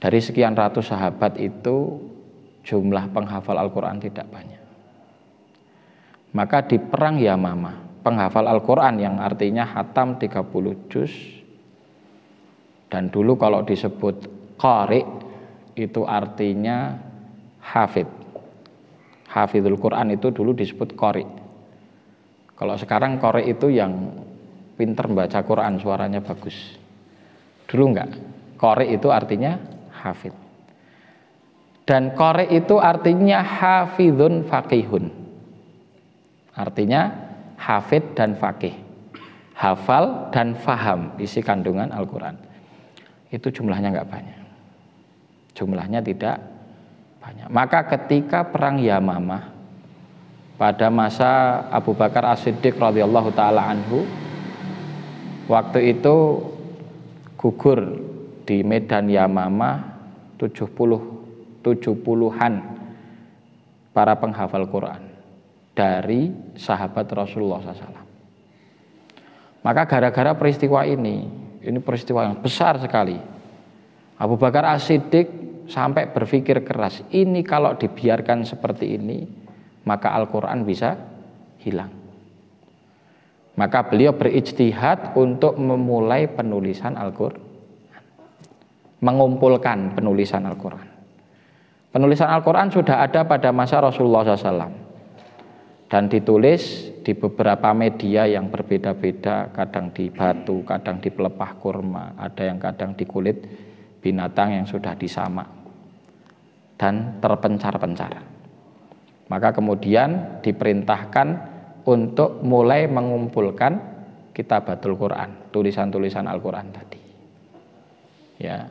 Dari sekian ratus sahabat itu jumlah penghafal Al-Quran tidak banyak. Maka di perang Yamamah, penghafal Al-Quran yang artinya hatam 30 juz, dan dulu kalau disebut qari itu artinya hafid. Hafidul Quran itu dulu disebut qari. Kalau sekarang qari itu yang pinter membaca Quran, suaranya bagus. Dulu enggak. Qari itu artinya hafid. Dan qari itu artinya hafidun faqihun. Artinya hafid dan faqih. Hafal dan faham isi kandungan Al-Quran. Itu jumlahnya enggak banyak. Jumlahnya tidak banyak. Maka ketika perang Yamamah pada masa Abu Bakar As-Siddiq radhiyallahu taala anhu, waktu itu gugur di medan Yamamah 70-an para penghafal Quran dari sahabat Rasulullah SAW. Maka gara-gara peristiwa ini peristiwa yang besar sekali, Abu Bakar As-Siddiq sampai berpikir keras, ini kalau dibiarkan seperti ini maka Al-Quran bisa hilang. Maka beliau berijtihad untuk memulai penulisan Al-Quran, mengumpulkan penulisan Al-Quran. Penulisan Al-Quran sudah ada pada masa Rasulullah SAW dan ditulis di beberapa media yang berbeda-beda, kadang di batu, kadang di pelepah kurma, ada yang kadang di kulit binatang yang sudah disamak dan terpencar-pencar. Maka kemudian diperintahkan untuk mulai mengumpulkan kitabatul Quran, tulisan-tulisan Al-Quran tadi. Ya.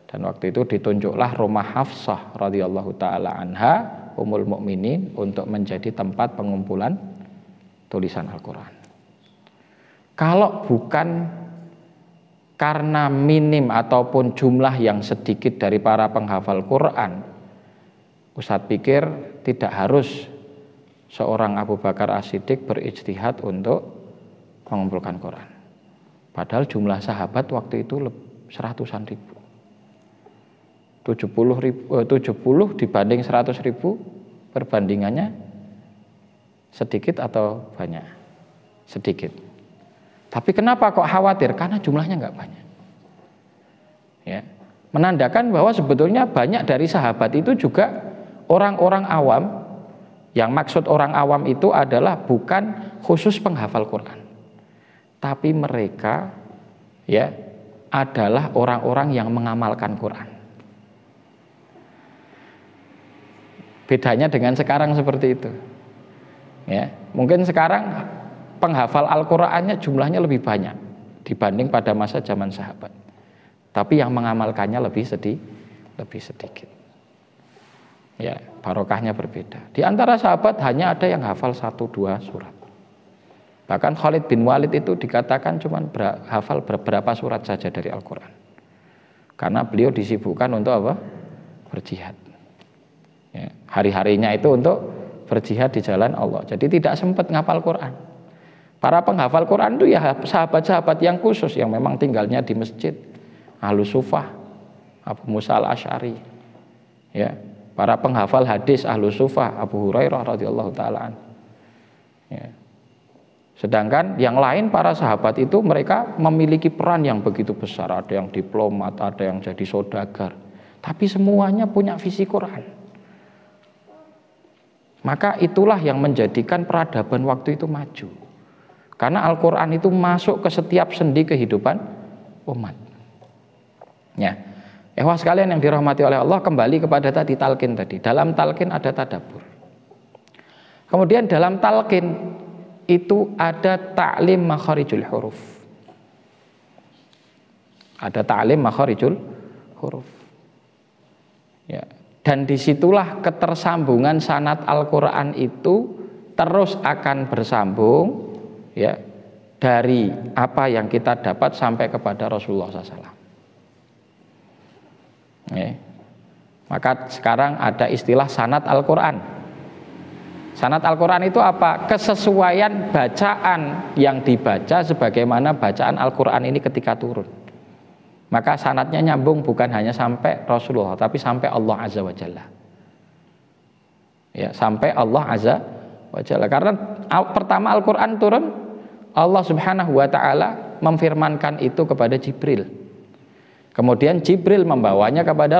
Dan waktu itu ditunjuklah rumah Hafsah radhiyallahu taala anha, Ummul Mukminin, untuk menjadi tempat pengumpulan tulisan Al-Quran. Kalau bukan karena minim ataupun jumlah yang sedikit dari para penghafal Quran, Ustadz pikir tidak harus seorang Abu Bakar As-Siddiq berijtihad untuk mengumpulkan Quran. Padahal jumlah sahabat waktu itu seratusan ribu. 70 dibanding 100 ribu, perbandingannya sedikit atau banyak? Sedikit. Tapi kenapa kok khawatir? Karena jumlahnya nggak banyak. Ya, menandakan bahwa sebetulnya banyak dari sahabat itu juga orang-orang awam. Yang maksud orang awam itu adalah bukan khusus penghafal Quran, tapi mereka ya adalah orang-orang yang mengamalkan Quran. Bedanya dengan sekarang seperti itu. Ya, mungkin sekarang penghafal Al-Qur'annya jumlahnya lebih banyak dibanding pada masa zaman sahabat. Tapi yang mengamalkannya lebih sedikit. Ya, barokahnya berbeda. Di antara sahabat hanya ada yang hafal 1-2 surat. Bahkan Khalid bin Walid itu dikatakan cuma hafal beberapa surat saja dari Al-Qur'an. Karena beliau disibukkan untuk apa? Berjihad. Ya, hari-harinya itu untuk berjihad di jalan Allah. Jadi tidak sempat ngapal Quran. Para penghafal Quran itu ya sahabat-sahabat yang khusus yang memang tinggalnya di masjid. Ahlus Sufah, Abu Musa Al-Asy'ari. Ya, para penghafal hadis Ahlus Sufah, Abu Hurairah radhiyallahu taala. Ya. Sedangkan yang lain para sahabat itu mereka memiliki peran yang begitu besar. Ada yang diplomat, ada yang jadi saudagar. Tapi semuanya punya visi Quran. Maka itulah yang menjadikan peradaban waktu itu maju. Karena Al-Quran itu masuk ke setiap sendi kehidupan umat. Ya, ikhwah sekalian yang dirahmati oleh Allah, kembali kepada tadi talqin tadi. Dalam talqin ada tadabbur. Kemudian dalam talqin itu ada ta'lim makharijul huruf. Ada ta'lim makharijul huruf. Ya. Dan disitulah ketersambungan sanad Al-Quran itu terus akan bersambung ya, dari apa yang kita dapat sampai kepada Rasulullah SAW. Ya. Maka sekarang ada istilah sanad Al-Quran. Sanad Al-Quran itu apa? Kesesuaian bacaan yang dibaca sebagaimana bacaan Al-Quran ini ketika turun. Maka sanadnya nyambung bukan hanya sampai Rasulullah, tapi sampai Allah Azza wa Jalla. Ya, sampai Allah Azza wa Jalla. Karena pertama Al-Quran turun, Allah Subhanahu wa Ta'ala memfirmankan itu kepada Jibril. Kemudian Jibril membawanya kepada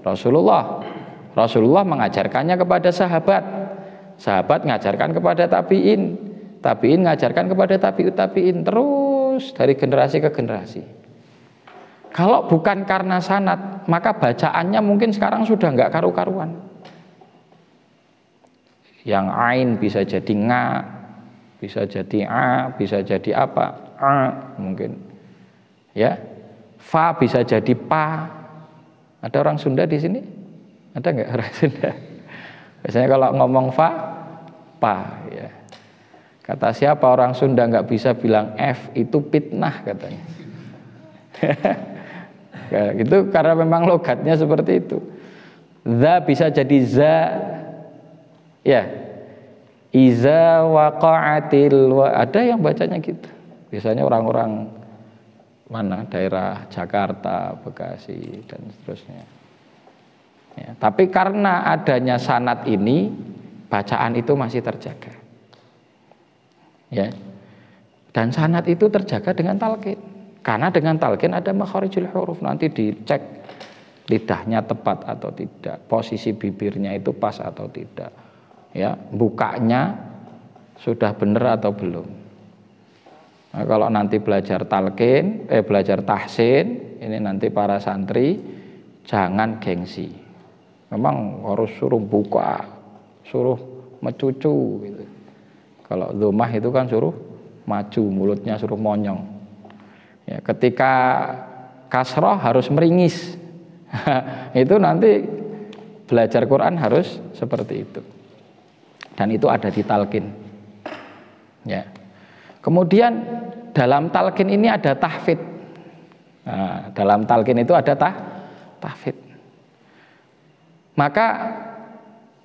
Rasulullah. Rasulullah mengajarkannya kepada sahabat. Sahabat mengajarkan kepada tabi'in. Tabi'in mengajarkan kepada tabi'in. Terus dari generasi ke generasi. Kalau bukan karena sanad, maka bacaannya mungkin sekarang sudah nggak karu-karuan. Yang ain bisa jadi nga, bisa jadi a, bisa jadi apa, a mungkin. Ya, fa bisa jadi pa. Ada orang Sunda di sini? Ada nggak orang Sunda? Biasanya kalau ngomong fa, pa. Ya. Kata siapa orang Sunda nggak bisa bilang f, itu fitnah katanya. Ya, itu karena memang logatnya seperti itu. Za bisa jadi za. Ya. Iza waqa'atil ada yang bacanya gitu. Biasanya orang-orang mana daerah Jakarta, Bekasi dan seterusnya. Ya, tapi karena adanya sanad ini, bacaan itu masih terjaga. Ya. Dan sanad itu terjaga dengan talqin. Karena dengan talqin ada makharijul huruf, nanti dicek lidahnya tepat atau tidak, posisi bibirnya itu pas atau tidak. Ya, bukanya sudah benar atau belum. Nah, kalau nanti belajar talqin, belajar tahsin, ini nanti para santri jangan gengsi. Memang harus suruh buka, suruh mecucu gitu. Kalau dzumah itu kan suruh maju, mulutnya suruh monyong. Ya, ketika kasroh harus meringis. Itu nanti belajar Quran harus seperti itu. Dan itu ada di talqin. Ya. Kemudian dalam talqin ini ada tahfidz. Nah, dalam talqin itu ada tahfidz. Maka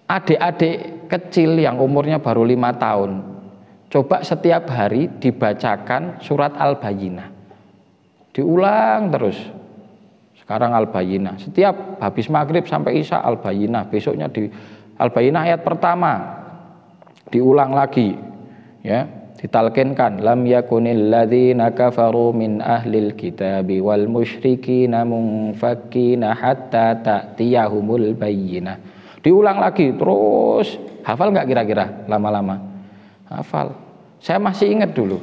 adik-adik kecil yang umurnya baru 5 tahun, coba setiap hari dibacakan surat Al-Bayyinah. Diulang terus. Sekarang Al-Bayyinah. Setiap habis maghrib sampai isya Al-Bayyinah. Besoknya di Al-Bayyinah ayat pertama. Diulang lagi. Ya, ditalkinkan. Lam yakunil ladzina kafaru min ahlil kitabi wal musyrikina munfakkina hatta ta'tiyahumul bayyinah. Diulang lagi terus. Hafal nggak kira-kira lama-lama? Hafal. Saya masih ingat dulu.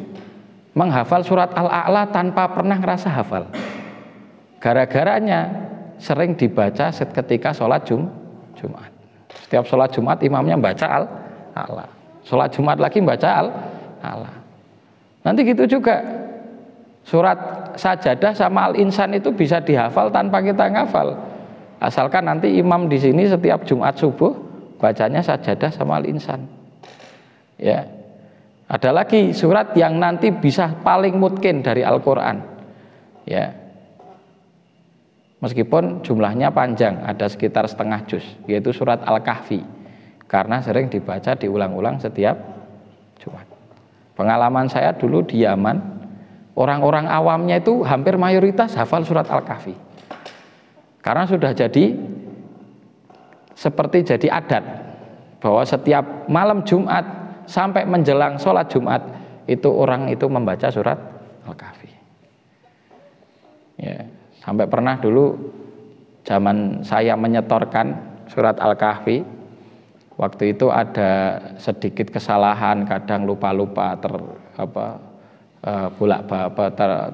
Menghafal surat Al-A'la tanpa pernah ngerasa hafal. Gara-garanya sering dibaca ketika sholat Jumat. Setiap sholat Jumat imamnya baca Al-A'la. Sholat Jumat lagi baca Al-A'la. Nanti gitu juga. Surat Sajadah sama Al-Insan itu bisa dihafal tanpa kita ngafal. Asalkan nanti imam di sini setiap Jumat subuh bacanya Sajadah sama Al-Insan. Ya. Ada lagi surat yang nanti bisa paling mungkin dari Al-Quran. Ya. Meskipun jumlahnya panjang, ada sekitar setengah juz, yaitu surat Al-Kahfi. Karena sering dibaca diulang-ulang setiap Jumat. Pengalaman saya dulu di Yaman, orang-orang awamnya itu hampir mayoritas hafal surat Al-Kahfi. Karena sudah jadi seperti jadi adat bahwa setiap malam Jumat sampai menjelang sholat Jumat itu orang itu membaca surat Al-Kahfi. Ya, sampai pernah dulu zaman saya menyetorkan surat Al-Kahfi, waktu itu ada sedikit kesalahan, kadang lupa-lupa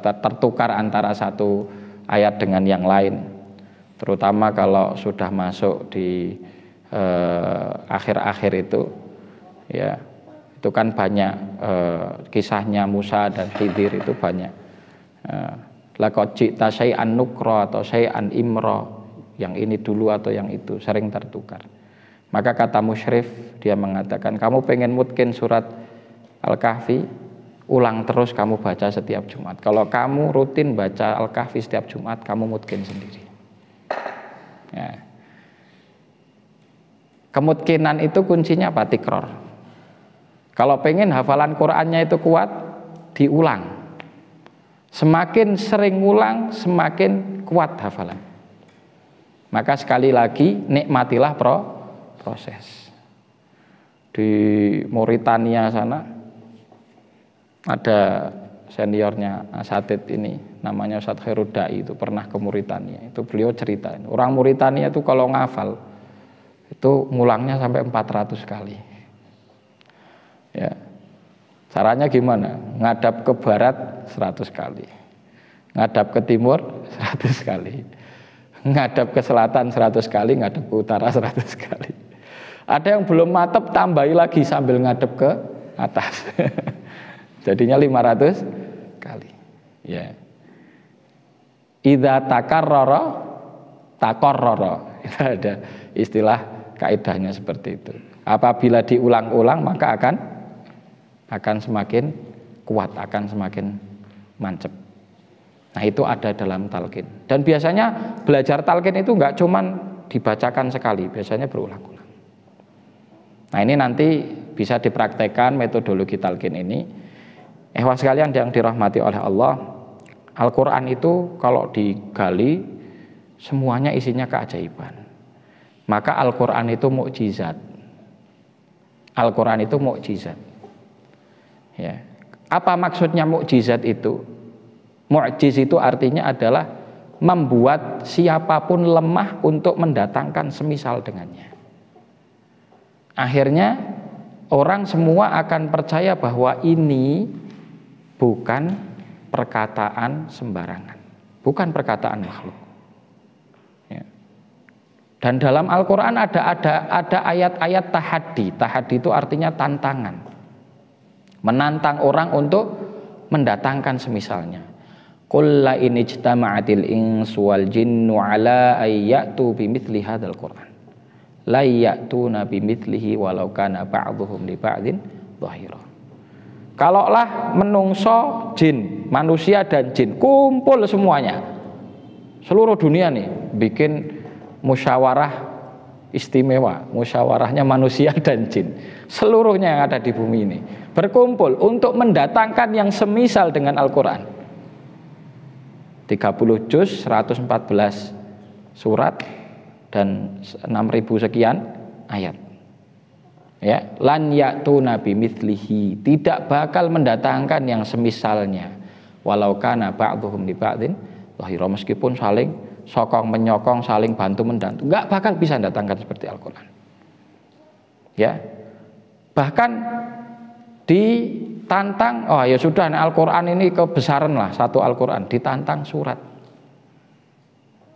tertukar antara satu ayat dengan yang lain. Terutama kalau sudah masuk di akhir-akhir itu, ya. Itu kan banyak kisahnya Musa dan Khidir itu banyak. Laqad ji'ta syai'an nukra atau syai'an imra, yang ini dulu atau yang itu, sering tertukar. Maka kata musyrif, dia mengatakan, kamu pengen mutkin surat Al-Kahfi, ulang terus kamu baca setiap Jumat. Kalau kamu rutin baca Al-Kahfi setiap Jumat, kamu mutkin sendiri. Ya. Kemungkinan itu kuncinya apa? Tikror. Kalau pengen hafalan Qur'annya itu kuat, diulang. Semakin sering ulang, semakin kuat hafalan. Maka sekali lagi nikmatilah proses. Di Mauritania sana ada seniornya Asatid ini, namanya Ustadz Khairudai, itu pernah ke Mauritania. Itu beliau cerita, orang Mauritania itu kalau ngafal itu ngulangnya sampai 400 kali. Ya. Caranya gimana? Ngadap ke barat 100 kali. Ngadap ke timur 100 kali. Ngadap ke selatan 100 kali, ngadap ke utara 100 kali. Ada yang belum matep, tambahi lagi sambil ngadep ke atas. Jadinya 500 kali. Ya. Idza takarrara takarrara. Itu ada istilah kaidahnya seperti itu. Apabila diulang-ulang maka akan semakin kuat, akan semakin mancep. Nah, itu ada dalam talqin. Dan biasanya belajar talqin itu enggak cuman dibacakan sekali, biasanya berulang-ulang. Nah, ini nanti bisa dipraktekkan metodologi talqin ini. Ikhwah sekalian yang dirahmati oleh Allah, Al-Qur'an itu kalau digali semuanya isinya keajaiban. Maka Al-Qur'an itu mukjizat. Al-Qur'an itu mukjizat. Ya. Apa maksudnya mukjizat itu? Mukjiz itu artinya adalah membuat siapapun lemah untuk mendatangkan semisal dengannya. Akhirnya orang semua akan percaya bahwa ini bukan perkataan sembarangan, bukan perkataan makhluk. Ya. Dan dalam Al-Qur'an ada ayat-ayat tahaddi. Tahaddi itu artinya tantangan. Menantang orang untuk mendatangkan semisalnya. Qul la in ijtama'atil insu wal jinnu ala ayyatu bimithli hadzal Qur'an la ya'tuna bimithlihi walau kana ba'dhuhum li ba'din dhahira. Kalaulah menungso, jin, manusia dan jin kumpul semuanya, seluruh dunia nih bikin musyawarah istimewa, musyawarahnya manusia dan jin, seluruhnya yang ada di bumi ini berkumpul untuk mendatangkan yang semisal dengan Al-Qur'an. 30 juz, 114 surat dan 6.000 sekian ayat. Ya, lan ya'tuna bimithlihi, tidak bakal mendatangkan yang semisalnya. Walau kana ba'dhuhum li ba'din dhahira, meskipun saling sokong menyokong, saling bantu mendantu, enggak bakal bisa mendatangkan seperti Al-Qur'an. Ya. Bahkan ditantang, oh ya sudah, Al-Qur'an ini kebesaran lah, satu Al-Qur'an ditantang surat.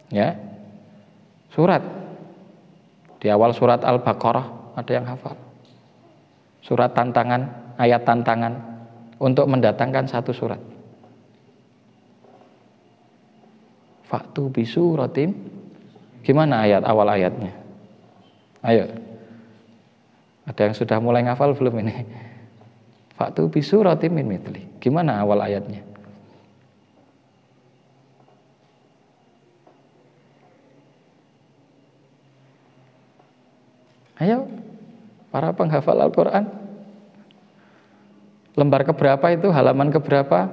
Ya. Surat. Di awal surat Al-Baqarah ada yang hafal. Surat tantangan, ayat tantangan untuk mendatangkan satu surat. Faktu bisuratim, gimana ayat awal ayatnya? Ayo, ada yang sudah mulai ngafal belum ini? Faktu bisuratim min mithli, gimana awal ayatnya? Ayo, para penghafal Al-Quran, lembar keberapa itu, halaman keberapa?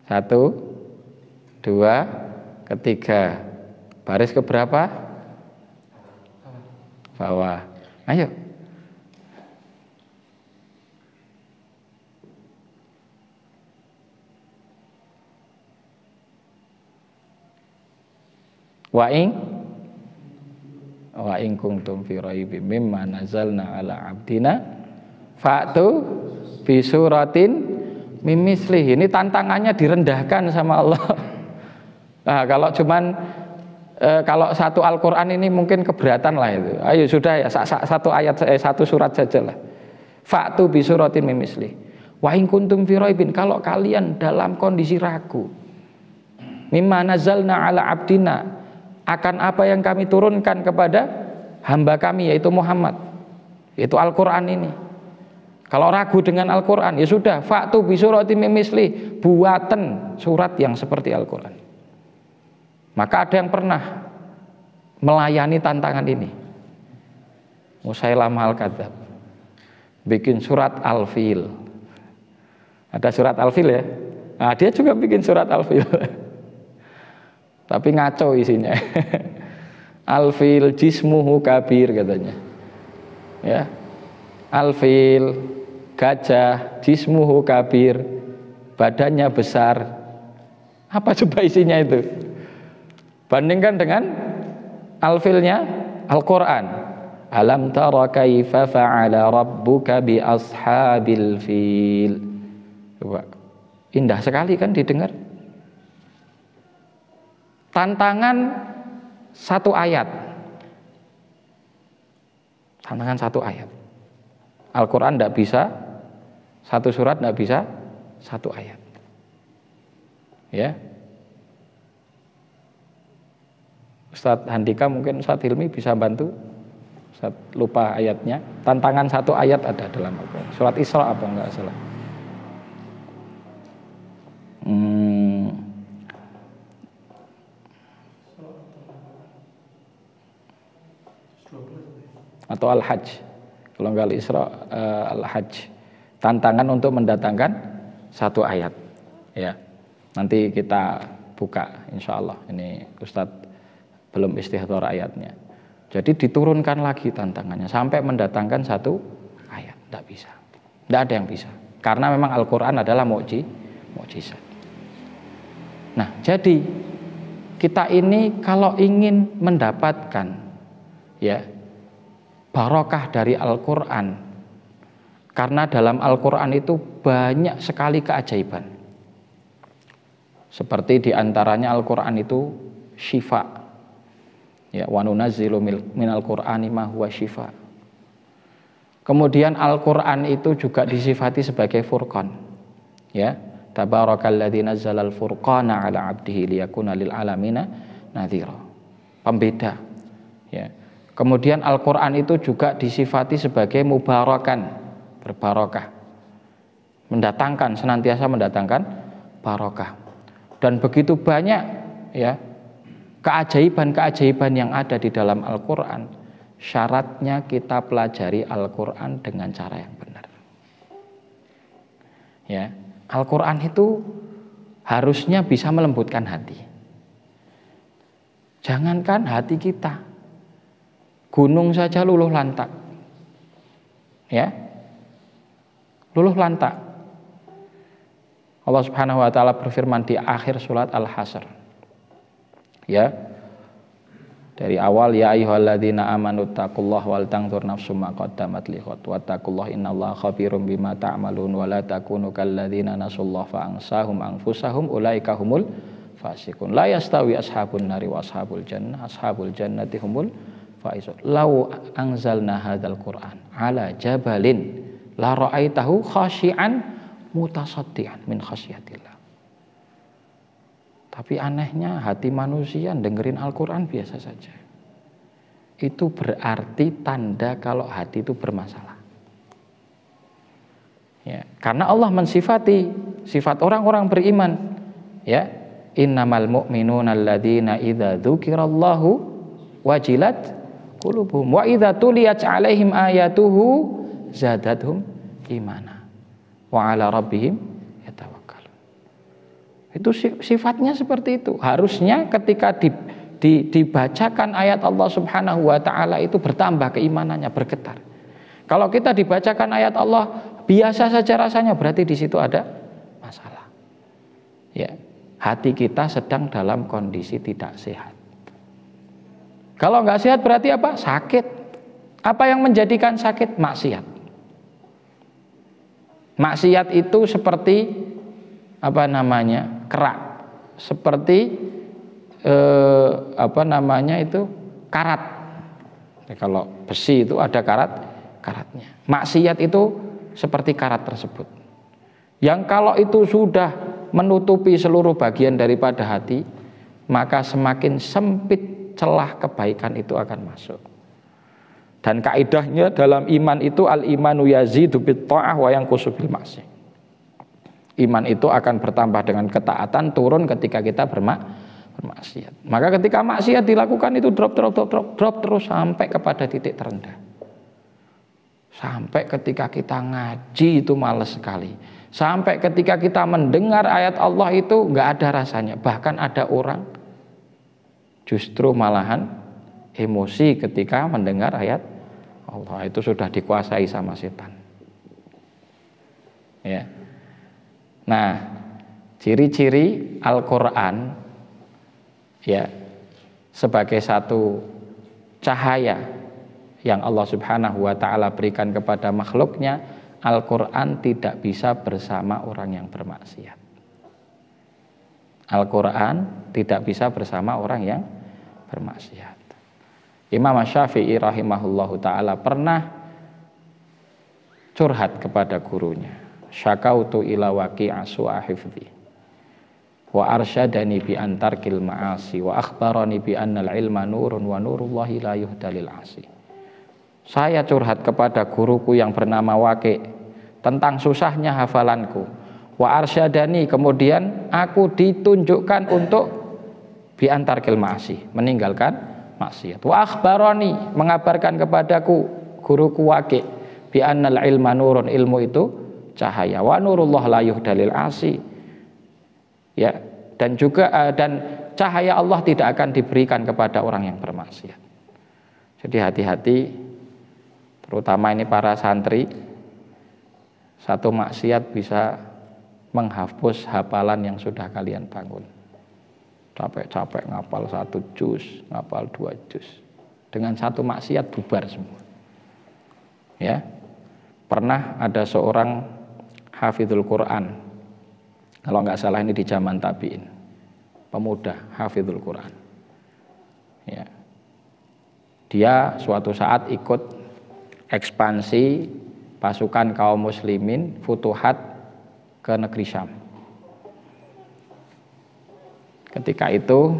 1, 2, 3. Baris keberapa? Bawah. Ayo. Wa in kuntum fi raibim mimma nazalna ala abdina fa'tu bi suratin mimislihi. Ini tantangannya direndahkan sama Allah. Nah, kalau cuman kalau satu Al-Qur'an ini mungkin keberatan lah itu. Ayo sudah ya, satu ayat, satu surat saja lah. Fa'tu bi suratin mimislihi. Wa in kuntum fi raibin, kalau kalian dalam kondisi ragu, mimma nazalna ala abdina, akan apa yang kami turunkan kepada hamba kami yaitu Muhammad, yaitu Al-Qur'an ini. Kalau ragu dengan Al-Qur'an, ya sudah, fa'tu bi suratin mimisli, buatan surat yang seperti Al-Qur'an. Maka ada yang pernah melayani tantangan ini. Musailamah al-Kadzab bikin surat Al-Fil. Ada surat Al-Fil ya? Nah, dia juga bikin surat Al-Fil. Tapi ngaco isinya. Al-Fil jismuhu kabir katanya. Ya. Al-Fil gajah jismuhu kabir, badannya besar. Apa coba isinya itu? Bandingkan dengan Al-Filnya Al-Qur'an. Alam tara kaifa fa'ala rabbuka bi ashabil fil. Coba. Indah sekali kan didengar. Tantangan satu ayat. Tantangan satu ayat. Al-Quran tidak bisa, satu surat tidak bisa, satu ayat. Ya. Ustadz Handika mungkin Ustadz Hilmi bisa bantu. Ustadz lupa ayatnya. Tantangan satu ayat ada dalam Al-Quran. Surat Isra apa enggak salah. Atau Al-Hajj. Kalau enggak Al-Isra, Al-Hajj. Tantangan untuk mendatangkan satu ayat. Ya. Nanti kita buka insya Allah. Ini Ustadz belum istihdzar ayatnya. Jadi diturunkan lagi tantangannya sampai mendatangkan satu ayat. Tidak bisa. Tidak ada yang bisa. Karena memang Al-Quran adalah mukjizat. Nah, jadi kita ini kalau ingin mendapatkan ya barokah dari Al-Quran, karena dalam Al-Quran itu banyak sekali keajaiban. Seperti diantaranya Al-Quran itu syifa. Ya, wa nunazzilu minal Qur'ani ma huwa syifa. Kemudian Al-Quran itu juga disifati sebagai furqan. Ya, tabarakalladzi nazzalal furqana ala 'abdihi liyakuna lil alamina nadhira. Pembeda. Ya. Kemudian Al-Quran itu juga disifati sebagai mubarakan, berbarokah, mendatangkan, senantiasa mendatangkan barokah. Dan begitu banyak ya keajaiban-keajaiban yang ada di dalam Al-Quran. Syaratnya kita pelajari Al-Quran dengan cara yang benar. Ya, Al-Quran itu harusnya bisa melembutkan hati. Jangankan hati kita, gunung saja luluh lantak. Ya. Luluh lantak. Allah Subhanahu wa taala berfirman di akhir surat Al-Hasyr. Ya. Dari awal ya ayyuhalladzina amanu taqullaha wal tanzur nafsum ma qaddamat lighad wattaqullaha innallaha khabirum bima ta'malun wa la takunu kalladzina nasullaha fa ansahum anfusahum ulaika humul fasiqun la yastawi ashabun nari wa ashabul jannati humul faizun. Lau anzalna hadzal Qur'an ala jabalin la ra'aitahu khashi'an mutasaddian min khasyatillah. Tapi anehnya hati manusia dengerin Al-Quran biasa saja. Itu berarti tanda kalau hati itu bermasalah. Ya, karena Allah mensifati sifat orang-orang beriman. Ya, innamal mu'minuna alladzina idza dzukirallahu wajilat qulubuhum wa idza tuliyat 'alaihim ayatuhu zadatuhum imana wa 'ala rabbihim. Itu sifatnya seperti itu. Harusnya ketika dibacakan ayat Allah Subhanahu wa taala itu bertambah keimanannya, bergetar. Kalau kita dibacakan ayat Allah biasa saja rasanya, berarti di situ ada masalah. Ya, hati kita sedang dalam kondisi tidak sehat. Kalau nggak sehat berarti apa? Sakit. Apa yang menjadikan sakit? Maksiat. Maksiat itu seperti kerak, seperti karat. Kalau besi itu ada karatnya. Maksiat itu seperti karat tersebut, yang kalau itu sudah menutupi seluruh bagian daripada hati, maka semakin sempit celah kebaikan itu akan masuk. Dan kaidahnya dalam iman itu al-imanu yazidu bit ta'ah wa yanqusu bil ma'siyah. Iman itu akan bertambah dengan ketaatan, turun ketika kita bermaksiat. Maka ketika maksiat dilakukan itu drop terus sampai kepada titik terendah. Sampai ketika kita ngaji itu males sekali. Sampai ketika kita mendengar ayat Allah itu nggak ada rasanya. Bahkan ada orang justru malahan emosi ketika mendengar ayat Allah, itu sudah dikuasai sama setan. Ya. Nah, ciri-ciri Al-Qur'an ya sebagai satu cahaya yang Allah Subhanahu wa taala berikan kepada makhluknya, Al-Qur'an tidak bisa bersama orang yang bermaksiat. Al-Qur'an tidak bisa bersama orang yang bermaksiat. Imam Syafi'i rahimahullahu taala pernah curhat kepada gurunya. Syakautu ila waqi'a su'a hifdzi wa arsyadani bi antarkil ma'asi wa akhbarani bi annal ilma nurun wa nurullahi la yuhdalil 'asi. Saya curhat kepada guruku yang bernama Waqi' tentang susahnya hafalanku. Wa arsyadani, kemudian aku ditunjukkan untuk bi antarkil ma'asi, meninggalkan maksiat. Wa akhbarani, mengabarkan kepadaku guruku Waqi' bi annal ilma nurun, ilmu itu cahaya. Wa nurullah la yuhdalil 'asi. Ya, dan juga dan cahaya Allah tidak akan diberikan kepada orang yang bermaksiat. Jadi hati-hati, terutama ini para santri, satu maksiat bisa menghapus hafalan yang sudah kalian bangun. Capek-capek ngapal 1 juz, ngapal 2 juz, dengan satu maksiat bubar semua. Ya, pernah ada seorang hafizul Quran, kalau nggak salah ini di zaman tabi'in, pemuda hafizul Quran. Ya, dia suatu saat ikut ekspansi pasukan kaum muslimin futuhat ke negeri Syam. Ketika itu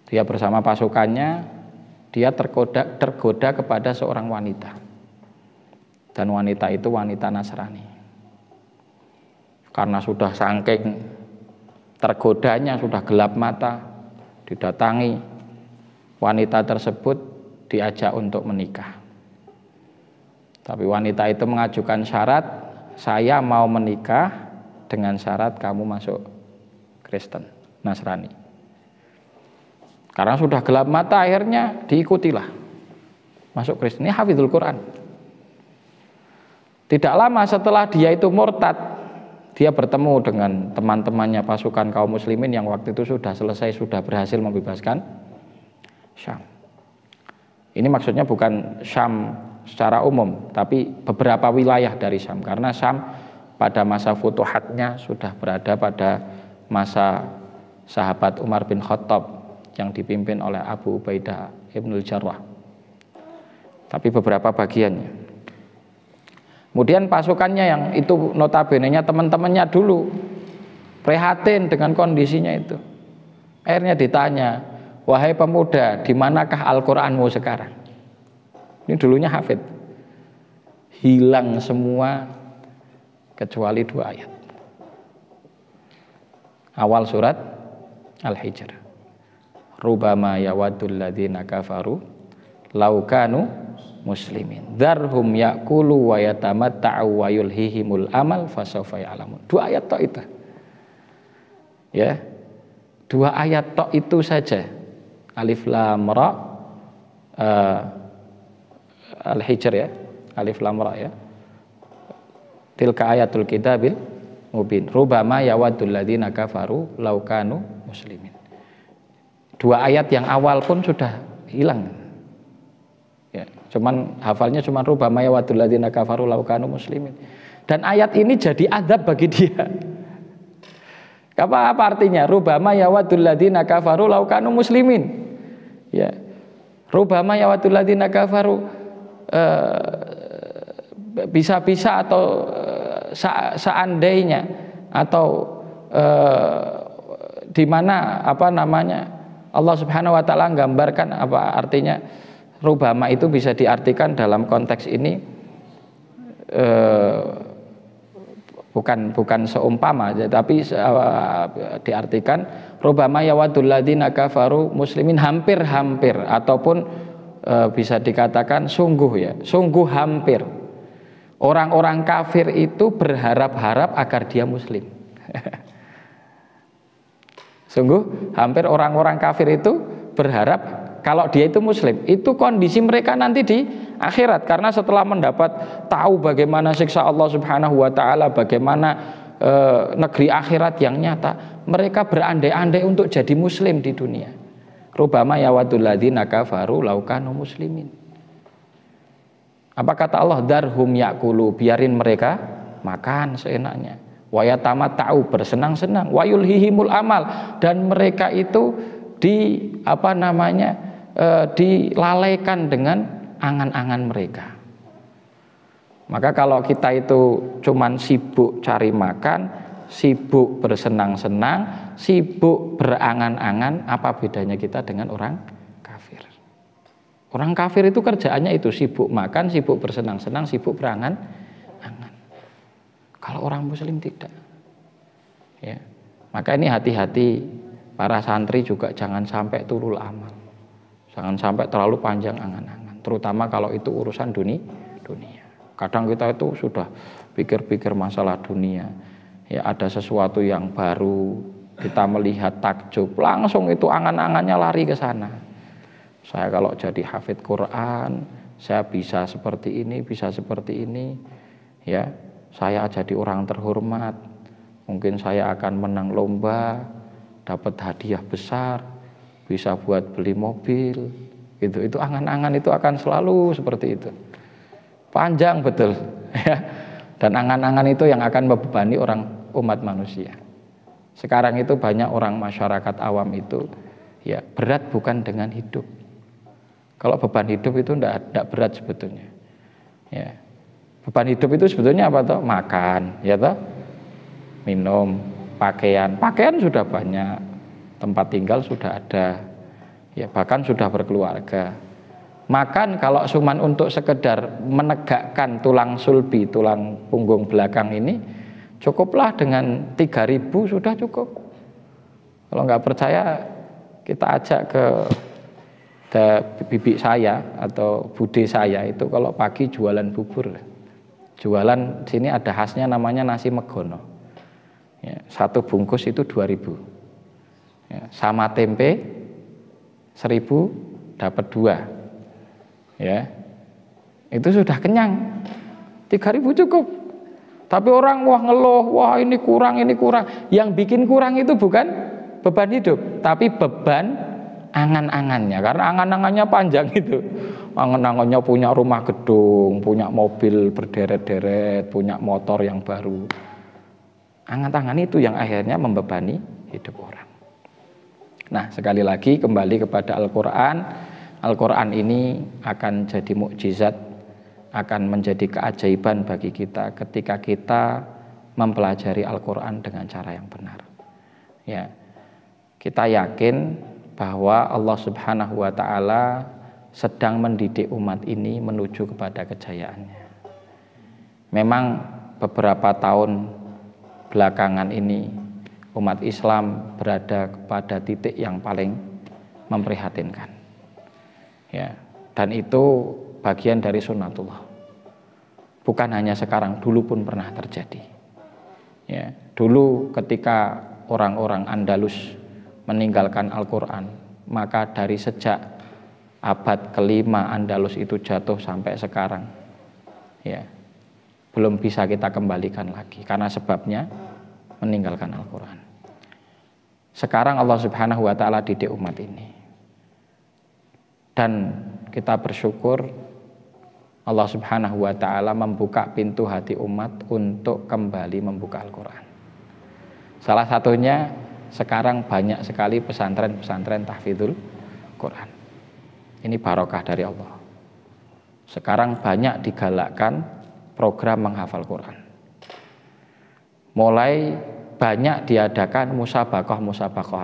dia bersama pasukannya, dia tergoda kepada seorang wanita, dan wanita itu wanita Nasrani. Karena sudah saking tergodanya, sudah gelap mata, didatangi wanita tersebut, diajak untuk menikah. Tapi wanita itu mengajukan syarat, saya mau menikah dengan syarat kamu masuk Kristen, Nasrani. Karena sudah gelap mata, akhirnya diikutilah masuk Kristen. Ini hafizul Quran. Tidak lama setelah dia itu murtad, dia bertemu dengan teman-temannya pasukan kaum muslimin yang waktu itu sudah selesai, sudah berhasil membebaskan Syam. Ini maksudnya bukan Syam secara umum, tapi beberapa wilayah dari Syam, karena Syam pada masa futuhatnya sudah berada pada masa sahabat Umar bin Khattab yang dipimpin oleh Abu Ubaidah Ibnul Jarrah, tapi beberapa bagiannya. Kemudian pasukannya yang itu notabene-nya teman-temannya dulu prihatin dengan kondisinya itu. Akhirnya ditanya, wahai pemuda, di manakah Al-Qur'anmu sekarang? Ini dulunya hafid. Hilang semua kecuali 2 ayat. Awal surat Al-Hijr. Rubama yawaddul ladzina kafaru law kanu muslimin. Dzarhum ya'kulu wa yatamatta'u wa yulhihimul amal fasawfa ya'lamun. 2 ayat tok itu. Ya. 2 ayat tok itu saja. Alif lam ra Al-Hijr ya, Alif Lam Ra ya. Tilka ayatul kitabil mubin. Rubama yawaddul ladzina kafaru law kanu muslimin. 2 ayat yang awal pun sudah hilang. Ya, cuman hafalnya cuman rubama yawaddul ladzina kafaru law kanu muslimin. Dan ayat ini jadi azab bagi dia. Apa artinya? Rubama yawaddul ladzina kafaru law kanu muslimin. Ya. Rubama yawaddul ladzina kafaru bisa-bisa atau seandainya atau di mana Allah Subhanahu wa taala gambarkan apa artinya rubama itu bisa diartikan dalam konteks ini bukan seumpama, tapi diartikan rubbama yawadul ladzina kafaru muslimin, hampir ataupun bisa dikatakan sungguh hampir orang-orang kafir itu berharap-harap agar dia muslim. Sungguh hampir orang-orang kafir itu berharap kalau dia itu muslim. Itu kondisi mereka nanti di akhirat, karena setelah mendapat tahu bagaimana siksa Allah Subhanahu wa taala, bagaimana negeri akhirat yang nyata, mereka berandai-andai untuk jadi muslim di dunia. Rubbama yawadul ladzina kafaru law kanu muslimin. Apa kata Allah? Darhum yakulu, biarin mereka makan seenaknya. Wa yatamatta'u, bersenang-senang. Wa yulhihimul amal, dan mereka itu dilalaikan dengan angan-angan mereka. Maka kalau kita itu cuman sibuk cari makan, sibuk bersenang-senang, sibuk berangan-angan, apa bedanya kita dengan orang kafir? Orang kafir itu kerjaannya itu sibuk makan, sibuk bersenang-senang, sibuk berangan-angan. Kalau orang muslim tidak. Ya. Maka ini hati-hati, para santri juga jangan sampai tulul amal. Jangan sampai terlalu panjang angan-angan, terutama kalau itu urusan dunia. Kadang kita itu sudah pikir-pikir masalah dunia. Ya, ada sesuatu yang baru, kita melihat takjub, langsung itu angan-angannya lari ke sana. Saya kalau jadi hafidz Quran, saya bisa seperti ini, bisa seperti ini. Ya, saya jadi orang terhormat. Mungkin saya akan menang lomba, dapat hadiah besar, bisa buat beli mobil. Itu angan-angan itu akan selalu seperti itu. Panjang betul, ya. Dan angan-angan itu yang akan membebani umat manusia. Sekarang itu banyak orang masyarakat awam itu, ya, berat bukan dengan hidup. Kalau beban hidup itu tidak berat sebetulnya. Ya. Beban hidup itu sebetulnya apa toh? Makan, ya toh? Minum, pakaian sudah banyak, tempat tinggal sudah ada, ya, bahkan sudah berkeluarga. Makan kalau cuman untuk sekedar menegakkan tulang sulbi, tulang punggung belakang ini, cukuplah dengan 3.000 sudah cukup. Kalau nggak percaya, kita ajak ke bibi saya atau bude saya itu kalau pagi jualan bubur. Jualan sini ada khasnya namanya nasi megono. Ya, satu bungkus itu 2.000. Ya, sama tempe 1.000 dapat 2. Ya, itu sudah kenyang. 3.000 cukup. Tapi orang ngeluh, wah ini kurang. Yang bikin kurang itu bukan beban hidup, tapi beban angan-angannya. Karena angan-angannya panjang itu. Angan-angannya punya rumah gedung, punya mobil berderet-deret, punya motor yang baru. Angan-angan itu yang akhirnya membebani hidup orang. Nah, sekali lagi kembali kepada Al-Quran. Al-Quran ini akan jadi mukjizat, akan menjadi keajaiban bagi kita ketika kita mempelajari Al-Quran dengan cara yang benar. Ya, kita yakin bahwa Allah Subhanahu wa ta'ala sedang mendidik umat ini menuju kepada kejayaannya. Memang beberapa tahun belakangan ini umat Islam berada pada titik yang paling memprihatinkan. Ya, dan itu bagian dari sunnatullah. Bukan hanya sekarang, dulu pun pernah terjadi. Ya, dulu ketika orang-orang Andalus meninggalkan Al-Quran, maka dari sejak abad kelima Andalus itu jatuh sampai sekarang, ya, belum bisa kita kembalikan lagi karena sebabnya meninggalkan Al-Quran. Sekarang Allah Subhanahu wa ta'ala didik umat ini, dan kita bersyukur Allah Subhanahu wa ta'ala membuka pintu hati umat untuk kembali membuka Al-Quran. Salah satunya sekarang banyak sekali pesantren-pesantren tahfidzul Quran. Ini barokah dari Allah. Sekarang banyak digalakkan program menghafal Quran. Mulai banyak diadakan musabaqah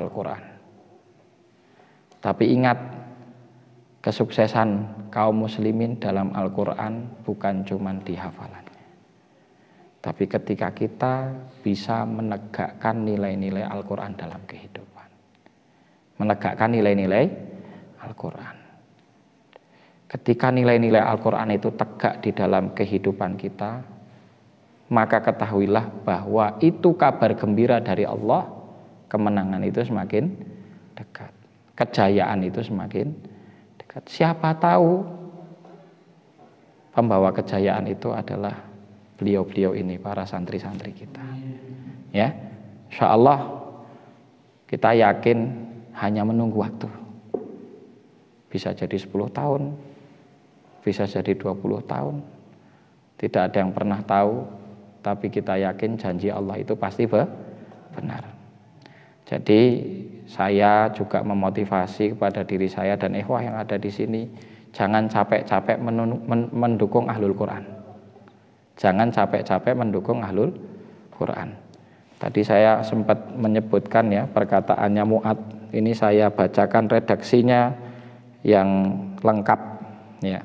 Al-Quran. Tapi ingat, kesuksesan kaum muslimin dalam Al-Quran bukan cuma di hafalannya, tapi ketika kita bisa menegakkan nilai-nilai Al-Quran dalam kehidupan, menegakkan nilai-nilai Al-Quran. Ketika nilai-nilai Al-Quran itu tegak di dalam kehidupan kita, maka ketahuilah bahwa itu kabar gembira dari Allah, kemenangan itu semakin dekat, kejayaan itu semakin dekat. Siapa tahu pembawa kejayaan itu adalah beliau-beliau ini, para santri-santri kita. Ya, insya Allah kita yakin hanya menunggu waktu. Bisa jadi 10 tahun, bisa jadi 20 tahun. Tidak ada yang pernah tahu, tapi kita yakin janji Allah itu pasti benar. Jadi saya juga memotivasi kepada diri saya dan ikhwah yang ada di sini, jangan capek-capek mendukung Ahlul Quran. Jangan capek-capek mendukung Ahlul Quran. Tadi saya sempat menyebutkan ya perkataannya Mu'ad. Ini saya bacakan redaksinya yang lengkap ya.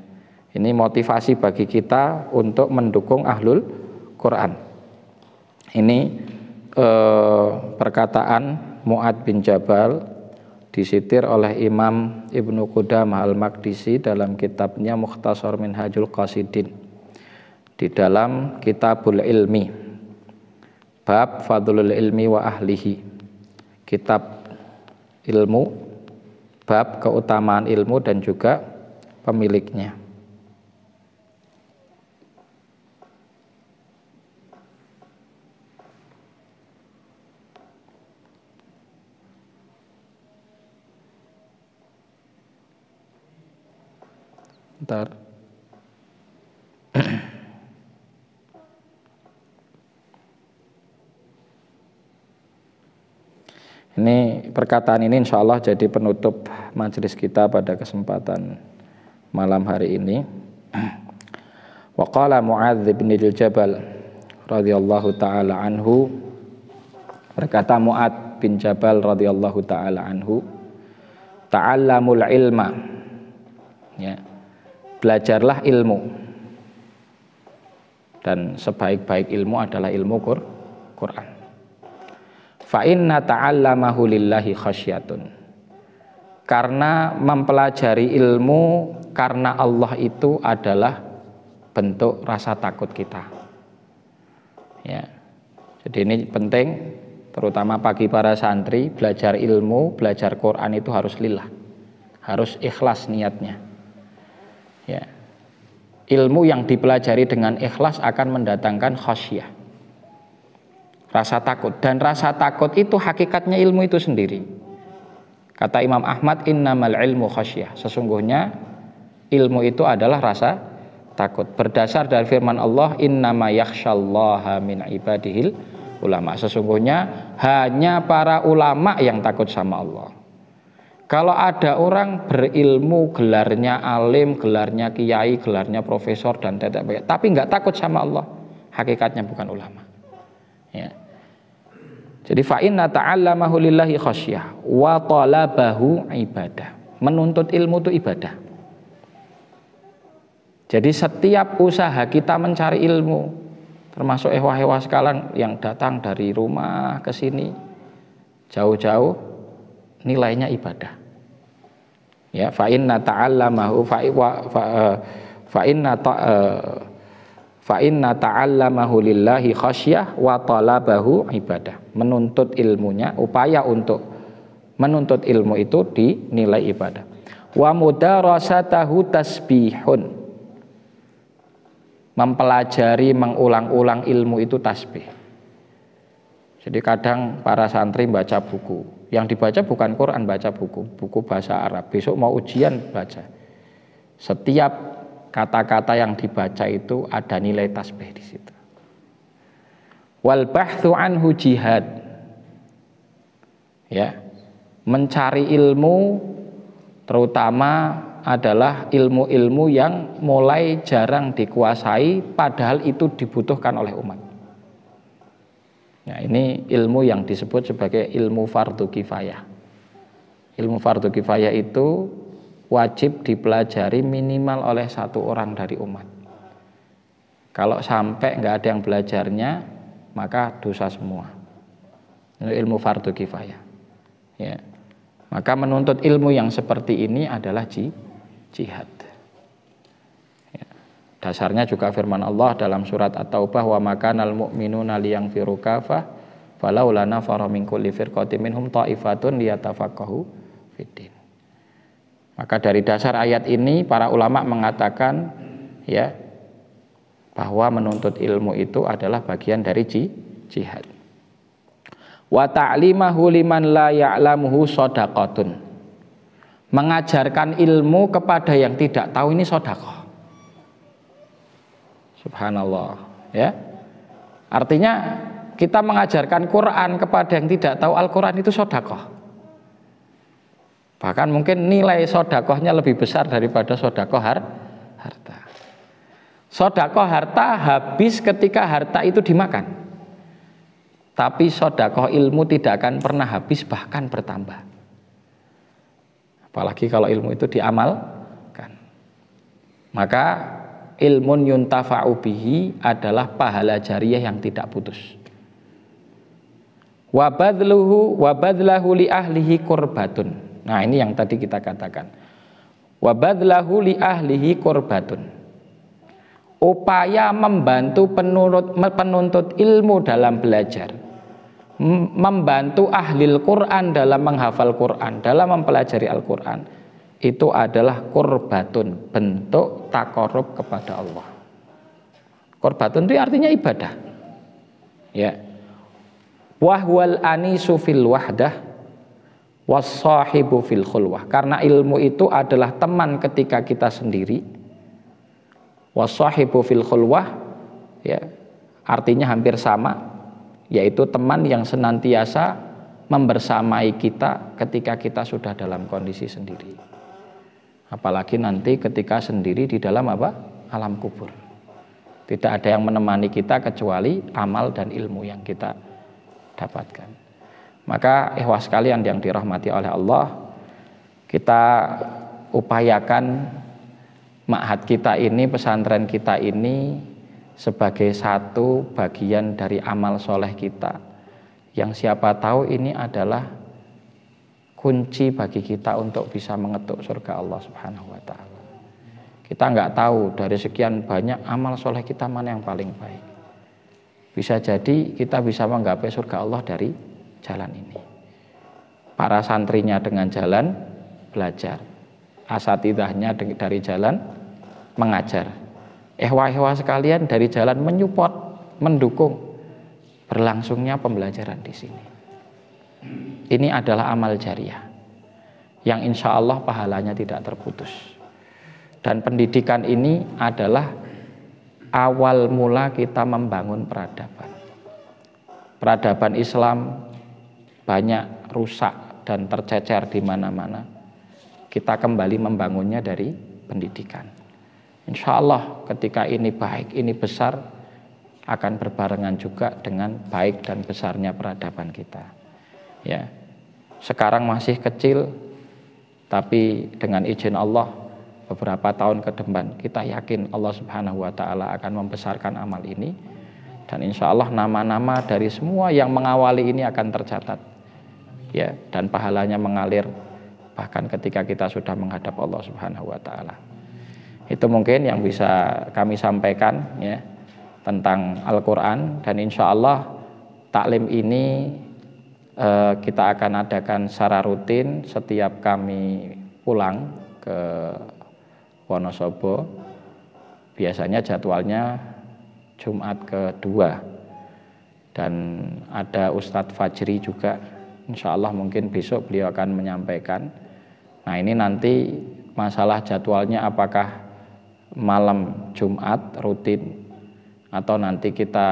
Ini motivasi bagi kita untuk mendukung Ahlul Quran. Ini perkataan Mu'ad bin Jabal disitir oleh Imam Ibnu Qudamah Al-Maqdisi dalam kitabnya Mukhtasar Minhajul Qasidin di dalam Kitabul Ilmi, bab Fadlul Ilmi wa Ahlihi, kitab ilmu, bab keutamaan ilmu dan juga pemiliknya. Bentar. Ini perkataan ini insya Allah jadi penutup majelis kita pada kesempatan malam hari ini. Wa qala Mu'adz bin Jabal radhiyallahu taala anhu, berkata Mu'adz bin Jabal radhiyallahu taala anhu, ta'allamul ilma, ya, belajarlah ilmu, dan sebaik-baik ilmu adalah ilmu Quran. Fa inna ta'allamahu lillahi khasyatun, karena mempelajari ilmu karena Allah itu adalah bentuk rasa takut kita. Ya. Jadi ini penting, terutama bagi para santri, belajar ilmu, belajar Quran itu harus lillah, harus ikhlas niatnya. Ya. Ilmu yang dipelajari dengan ikhlas akan mendatangkan khasyah, rasa takut, dan rasa takut itu hakikatnya ilmu itu sendiri. Kata Imam Ahmad, innamal ilmu khasyah, sesungguhnya ilmu itu adalah rasa takut, berdasar dari firman Allah, innama yakhsyallaha min ibadihil ulama, sesungguhnya hanya para ulama yang takut sama Allah. Kalau ada orang berilmu, gelarnya alim, gelarnya kiai, gelarnya profesor dan tapi nggak takut sama Allah, hakikatnya bukan ulama. Ya. Jadi fa inna ta'allamahu lillahi khasyah wa talabahu ibadah. Menuntut ilmu itu ibadah. Jadi setiap usaha kita mencari ilmu, termasuk ehwah-ehwah sekalian yang datang dari rumah ke sini jauh-jauh, nilainya ibadah. Ya, fa inna ta'allamahu fa inna ta'allamahu lillahi khasyah wa talabahu ibadah. Menuntut ilmunya, upaya untuk menuntut ilmu itu dinilai ibadah. Wa mudarasatahu tasbihun. Mempelajari, mengulang-ulang ilmu itu tasbih. Jadi kadang para santri baca buku, yang dibaca bukan Quran, baca buku bahasa Arab. Besok mau ujian baca. Setiap kata-kata yang dibaca itu ada nilai tasbih di situ. Wal bahthu anhu jihad. Ya. Mencari ilmu terutama adalah ilmu-ilmu yang mulai jarang dikuasai padahal itu dibutuhkan oleh umat. Nah, ini ilmu yang disebut sebagai ilmu fardu kifayah. Ilmu fardu kifayah itu wajib dipelajari minimal oleh satu orang dari umat. Kalau sampai nggak ada yang belajarnya, maka dosa semua. Ilmu fardu kifayah. Ya. Maka menuntut ilmu yang seperti ini adalah jihad. Ya. Dasarnya juga firman Allah dalam surat At-Taubah, wa makanal mu'minuna liyanfiru kafah falaula nafara min kulli firqatin minhum ta'ifatun liyatafaqahu fiddin. Maka dari dasar ayat ini para ulama mengatakan ya bahwa menuntut ilmu itu adalah bagian dari jihad. Wa ta'limahu liman la ya'lamuhu shadaqatun. Mengajarkan ilmu kepada yang tidak tahu ini sedekah. Subhanallah, ya. Artinya kita mengajarkan Quran kepada yang tidak tahu Al-Quran itu sedekah. Bahkan mungkin nilai sedekahnya lebih besar daripada sedekah harta. Sedekah harta habis ketika harta itu dimakan. Tapi sedekah ilmu tidak akan pernah habis, bahkan bertambah. Apalagi kalau ilmu itu diamalkan. Maka ilmun yuntafa'u bihi adalah pahala jariyah yang tidak putus. Wa badlahu li ahlihi qurbatun. Nah, ini yang tadi kita katakan. Wa badlahu li ahlihi qurbatun. Upaya membantu penuntut ilmu dalam belajar, membantu ahlil Quran dalam menghafal Quran, dalam mempelajari Al-Quran, itu adalah qurbatun, bentuk takarub kepada Allah. Qurbatun itu artinya ibadah. Ya. Wahwal anisu fil wahdah wassahibu fil khulwah. Karena ilmu itu adalah teman ketika kita sendiri. Wassahibu fil khulwah, ya, artinya hampir sama, yaitu teman yang senantiasa membersamai kita ketika kita sudah dalam kondisi sendiri. Apalagi nanti ketika sendiri di dalam apa? Alam kubur. Tidak ada yang menemani kita kecuali amal dan ilmu yang kita dapatkan. Maka ikhwah sekalian yang dirahmati oleh Allah, kita upayakan ma'had kita ini, pesantren kita ini sebagai satu bagian dari amal soleh kita, yang siapa tahu ini adalah kunci bagi kita untuk bisa mengetuk surga Allah Subhanahu wa ta'ala. Kita nggak tahu dari sekian banyak amal soleh kita mana yang paling baik. Bisa jadi kita bisa menggapai surga Allah dari jalan ini. Para santrinya dengan jalan belajar, asatidahnya dari jalan mengajar, ehwa-ehwa sekalian dari jalan menyupport, mendukung berlangsungnya pembelajaran di sini. Ini adalah amal jariyah yang insya Allah pahalanya tidak terputus. Dan pendidikan ini adalah awal mula kita membangun peradaban. Peradaban Islam banyak rusak dan tercecer di mana-mana. Kita kembali membangunnya dari pendidikan. Insya Allah ketika ini baik, ini besar, akan berbarengan juga dengan baik dan besarnya peradaban kita. Ya, sekarang masih kecil, tapi dengan izin Allah beberapa tahun ke depan kita yakin Allah Subhanahu wa ta'ala akan membesarkan amal ini, dan insya Allah nama-nama dari semua yang mengawali ini akan tercatat, ya, dan pahalanya mengalir bahkan ketika kita sudah menghadap Allah Subhanahu wa ta'ala. Itu mungkin yang bisa kami sampaikan, ya, tentang Al-Quran. Dan insya Allah taklim ini kita akan adakan secara rutin setiap kami pulang ke Wonosobo. Biasanya jadwalnya Jumat kedua, dan ada Ustadz Fajri juga, insya Allah mungkin besok beliau akan menyampaikan. Nah, ini nanti masalah jadwalnya apakah malam Jumat rutin atau nanti kita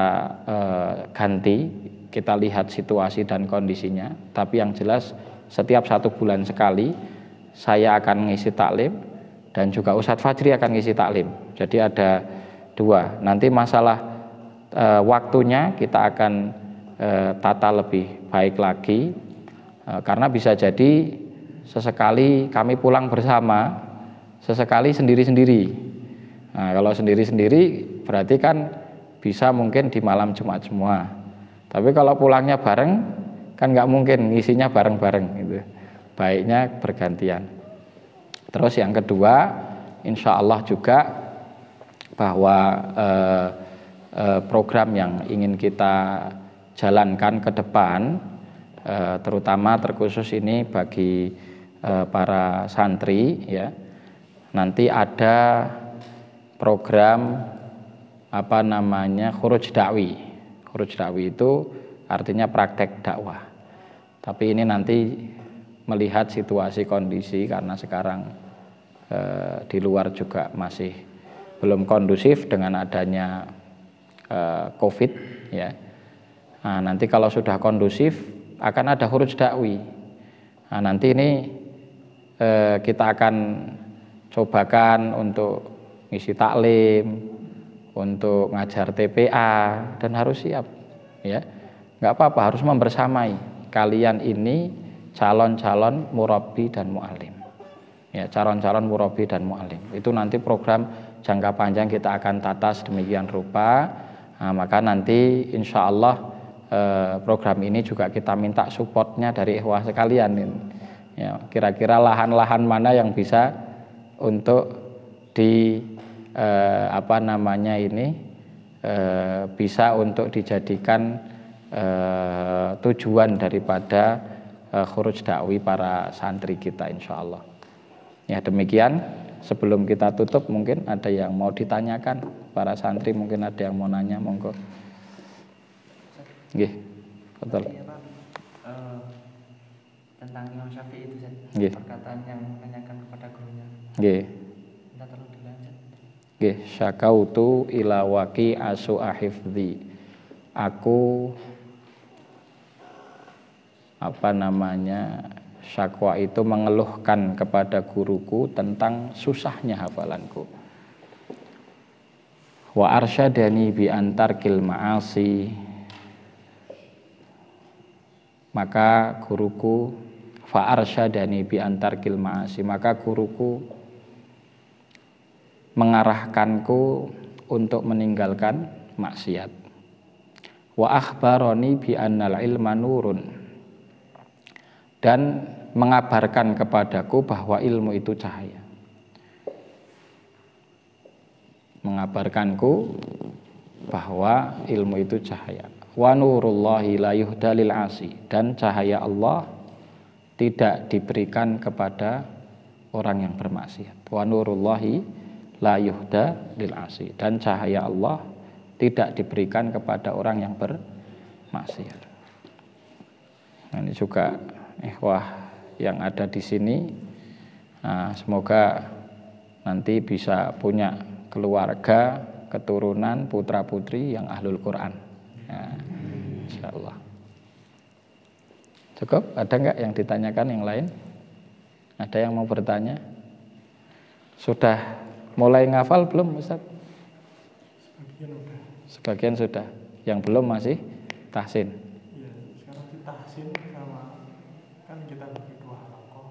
ganti, kita lihat situasi dan kondisinya. Tapi yang jelas setiap 1 bulan sekali saya akan ngisi taklim dan juga Ustadz Fajri akan ngisi taklim. Jadi ada 2. Nanti masalah waktunya kita akan tata lebih baik lagi, karena bisa jadi sesekali kami pulang bersama, sesekali sendiri-sendiri. Nah, kalau sendiri-sendiri berarti kan bisa mungkin di malam Jumat semua. Tapi kalau pulangnya bareng kan nggak mungkin ngisinya bareng-bareng gitu. Baiknya bergantian. Terus yang kedua, insya Allah juga bahwa program yang ingin kita jalankan ke depan, terutama terkhusus ini bagi para santri ya, nanti ada program apa namanya khuruj dakwi. Khuruj dakwi itu artinya praktek dakwah. Tapi ini nanti melihat situasi kondisi karena sekarang di luar juga masih belum kondusif dengan adanya COVID ya. Nah, nanti kalau sudah kondusif akan ada khuruj dakwi. Nah, nanti ini kita akan cobakan untuk ngisi taklim, untuk ngajar TPA, dan harus siap ya. Nggak apa-apa, harus membersamai. Kalian ini calon-calon murabbi dan mu'alim ya, calon-calon murabbi dan mu'alim. Itu nanti program jangka panjang kita akan tata sedemikian rupa. Nah, maka nanti insya Allah program ini juga kita minta supportnya dari ikhwah sekalian ini. Ya, kira-kira lahan-lahan mana yang bisa untuk di apa namanya ini bisa untuk dijadikan tujuan daripada khuruj dakwi para santri kita insya Allah. Ya demikian, sebelum kita tutup mungkin ada yang mau ditanyakan para santri, mungkin ada yang mau nanya, monggo. Nggih, betul. Tentang Imam Syafi'i itu perkataan yang menanyakan kepada gurunya. Nggih. Minta tolong dilanjut. Nggih, syakautu ila waqi asu ahifdzi. Aku apa namanya, syakwa itu mengeluhkan kepada guruku tentang susahnya hafalanku. Wa arsyadani bi antarkil ma'asi. Maka guruku fa arsyadani bi antarkil ma'asi, maka guruku mengarahkanku untuk meninggalkan maksiat. Wa akhbaroni bi annal ilma nurun, dan mengabarkan kepadaku bahwa ilmu itu cahaya. Mengabarkanku bahwa ilmu itu cahaya. Wa nurullahi la yuhda lil asi, dan cahaya Allah tidak diberikan kepada orang yang bermaksiat. Wa nurullahi la yuhda lil asi, dan cahaya Allah tidak diberikan kepada orang yang bermaksiat. Nah, ini juga ikhwah yang ada di sini, nah, semoga nanti bisa punya keluarga, keturunan, putra putri yang ahlul Quran. Nah, insyaallah. Cukup? Ada nggak yang ditanyakan yang lain? Ada yang mau bertanya? Sudah mulai ngafal belum, Ustaz? Sebagian sudah. Yang belum masih tahsin. Iya, sekarang di tahsin sama kan kita bagi 2 halakoh.